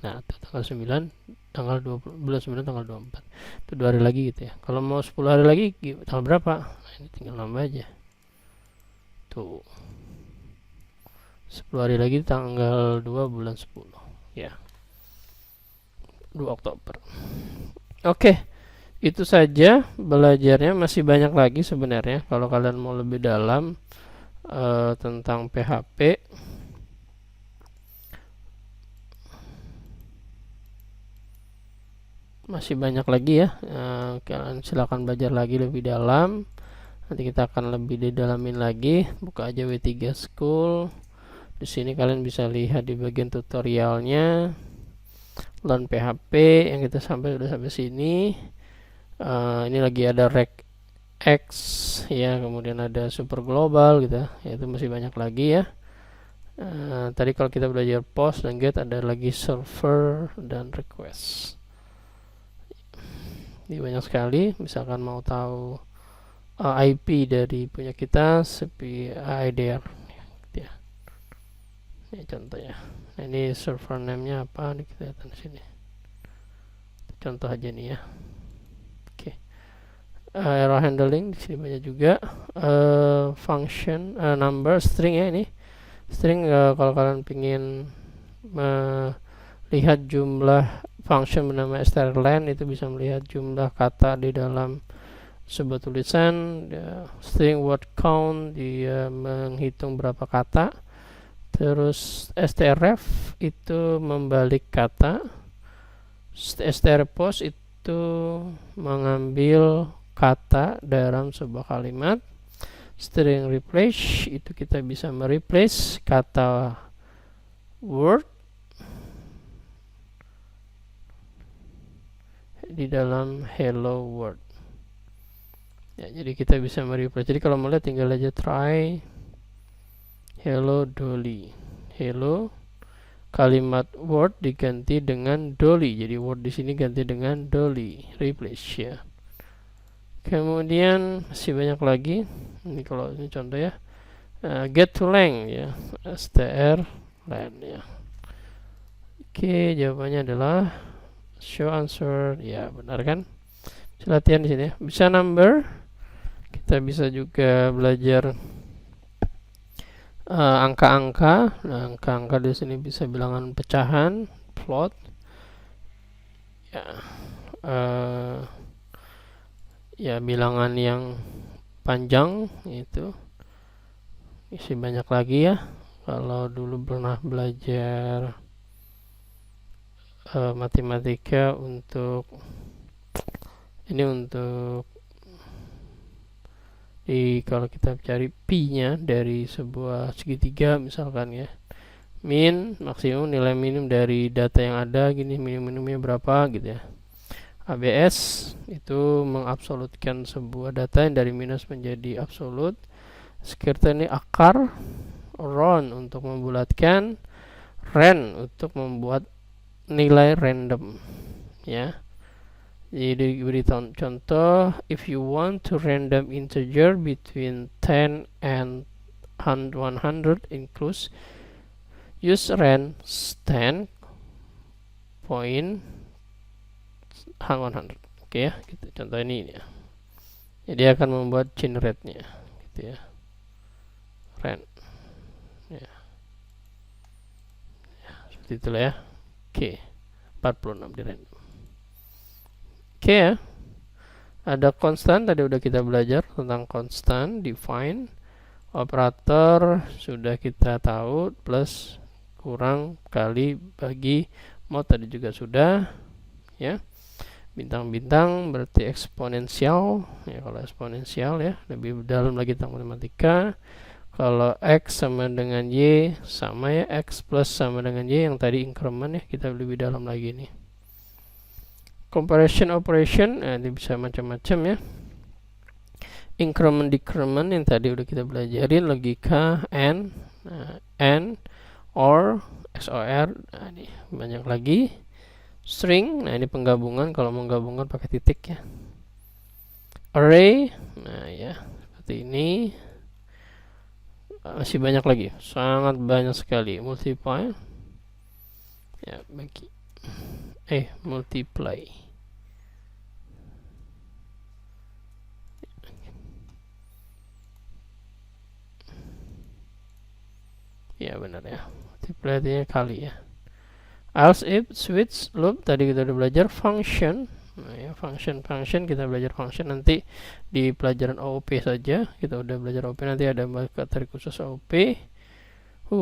Nah, itu tanggal 9, tanggal 20, bulan 9 tanggal 24. Itu 2 hari lagi gitu ya. Kalau mau 10 hari lagi tanggal berapa? Nah, ini tinggal nambah aja. Tuh. 10 hari lagi tanggal 2 bulan 10 ya. 2 Oktober. Oke. Itu saja belajarnya, masih banyak lagi sebenarnya kalau kalian mau lebih dalam tentang PHP. Masih banyak lagi ya, kalian silakan belajar lagi lebih dalam. Nanti kita akan lebih didalamin lagi. Buka aja W3 School. Di sini kalian bisa lihat di bagian tutorialnya, learn PHP yang kita udah sampai sini. Ini lagi ada RegX ya, kemudian ada super global gitu ya, itu masih banyak lagi ya. Tadi kalau kita belajar post dan get, ada lagi server dan request. Ini banyak sekali. Misalkan mau tahu IP dari punya kita, seperti IDR gitu ya. Ini contohnya. Nah, ini server name-nya apa? Ini kita lihat di sini. Contoh aja nih ya. Oke. Error handling di sini banyak juga. Function, number, string ya ini. String kalau kalian pingin melihat jumlah function bernama strlen, itu bisa melihat jumlah kata di dalam sebuah tulisan. String word count, dia menghitung berapa kata. Terus strf itu membalik kata. strpost itu mengambil kata dalam sebuah kalimat. String replace itu kita bisa mereplace kata word di dalam hello world. Ya, jadi kita bisa mereplace. Jadi kalau mau lihat tinggal aja try hello Dolly. Hello kalimat word diganti dengan Dolly. Jadi word di sini ganti dengan Dolly. Replace ya. Kemudian masih banyak lagi. Ini kalau ini contoh ya. Get to lang ya. str lang ya. Oke, jawabannya adalah show answer. Ya, benar kan? Bisa latihan di sini ya. Bisa number. Kita bisa juga belajar angka-angka. Nah, angka-angka di sini bisa bilangan pecahan, float. Ya. Ya, bilangan yang panjang itu isi banyak lagi ya. Kalau dulu pernah belajar matematika untuk ini untuk kalau kita cari pi-nya dari sebuah segitiga misalkan ya, min maksimum nilai minimum dari data yang ada gini, minimumnya berapa gitu ya. ABS itu mengabsolutkan sebuah data yang dari minus menjadi absolut. Sekitar ini akar, round untuk membulatkan, ren untuk membuat nilai random ya. Jadi beri contoh, if you want to random integer between 10 and 100 includes use ren 10 point 100. Oke ya, gitu. Contoh ini ya. Jadi akan membuat generate-nya gitu ya. Ren. Ya. Ya, seperti itulah ya. Oke. 46 di random. Oke ya. Ada konstan, tadi udah kita belajar tentang konstan, define. Operator sudah kita tahu, plus, kurang, kali, bagi, mod tadi juga sudah ya. Bintang-bintang berarti eksponensial ya. Kalau eksponensial ya lebih dalam lagi tentang matematika. Kalau x sama dengan y sama ya, x plus sama dengan y yang tadi increment ya, kita lebih dalam lagi nih. Comparison operation ini bisa macam-macam ya. Increment decrement yang tadi udah kita belajarin, logika and or XOR. Nah, ini banyak lagi. String, nah ini penggabungan, kalau menggabungkan pakai titik ya. Array, nah ya seperti ini. Masih banyak lagi, sangat banyak sekali. Multiply ya, bagi multiply ya, benar ya, multiply artinya kali ya. Else if, switch, loop tadi kita udah belajar. Function, nah ya, function kita belajar function nanti di pelajaran OOP saja. Kita udah belajar OOP, nanti ada materi khusus OOP.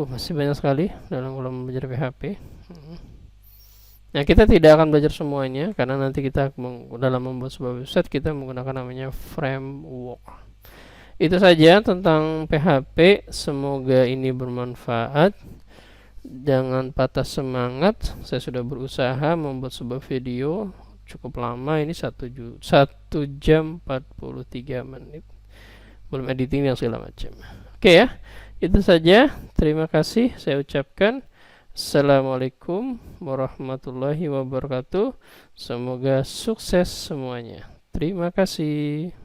Masih banyak sekali dalam kalau belajar PHP. Nah, kita tidak akan belajar semuanya karena nanti kita dalam membuat sebuah website kita menggunakan namanya framework. Itu saja tentang PHP. Semoga ini bermanfaat. Jangan patah semangat. Saya sudah berusaha membuat sebuah video cukup lama, ini 1 jam 43 menit, belum editing dan segala macam. Oke ya, itu saja. Terima kasih saya ucapkan. Assalamualaikum warahmatullahi wabarakatuh. Semoga sukses semuanya. Terima kasih.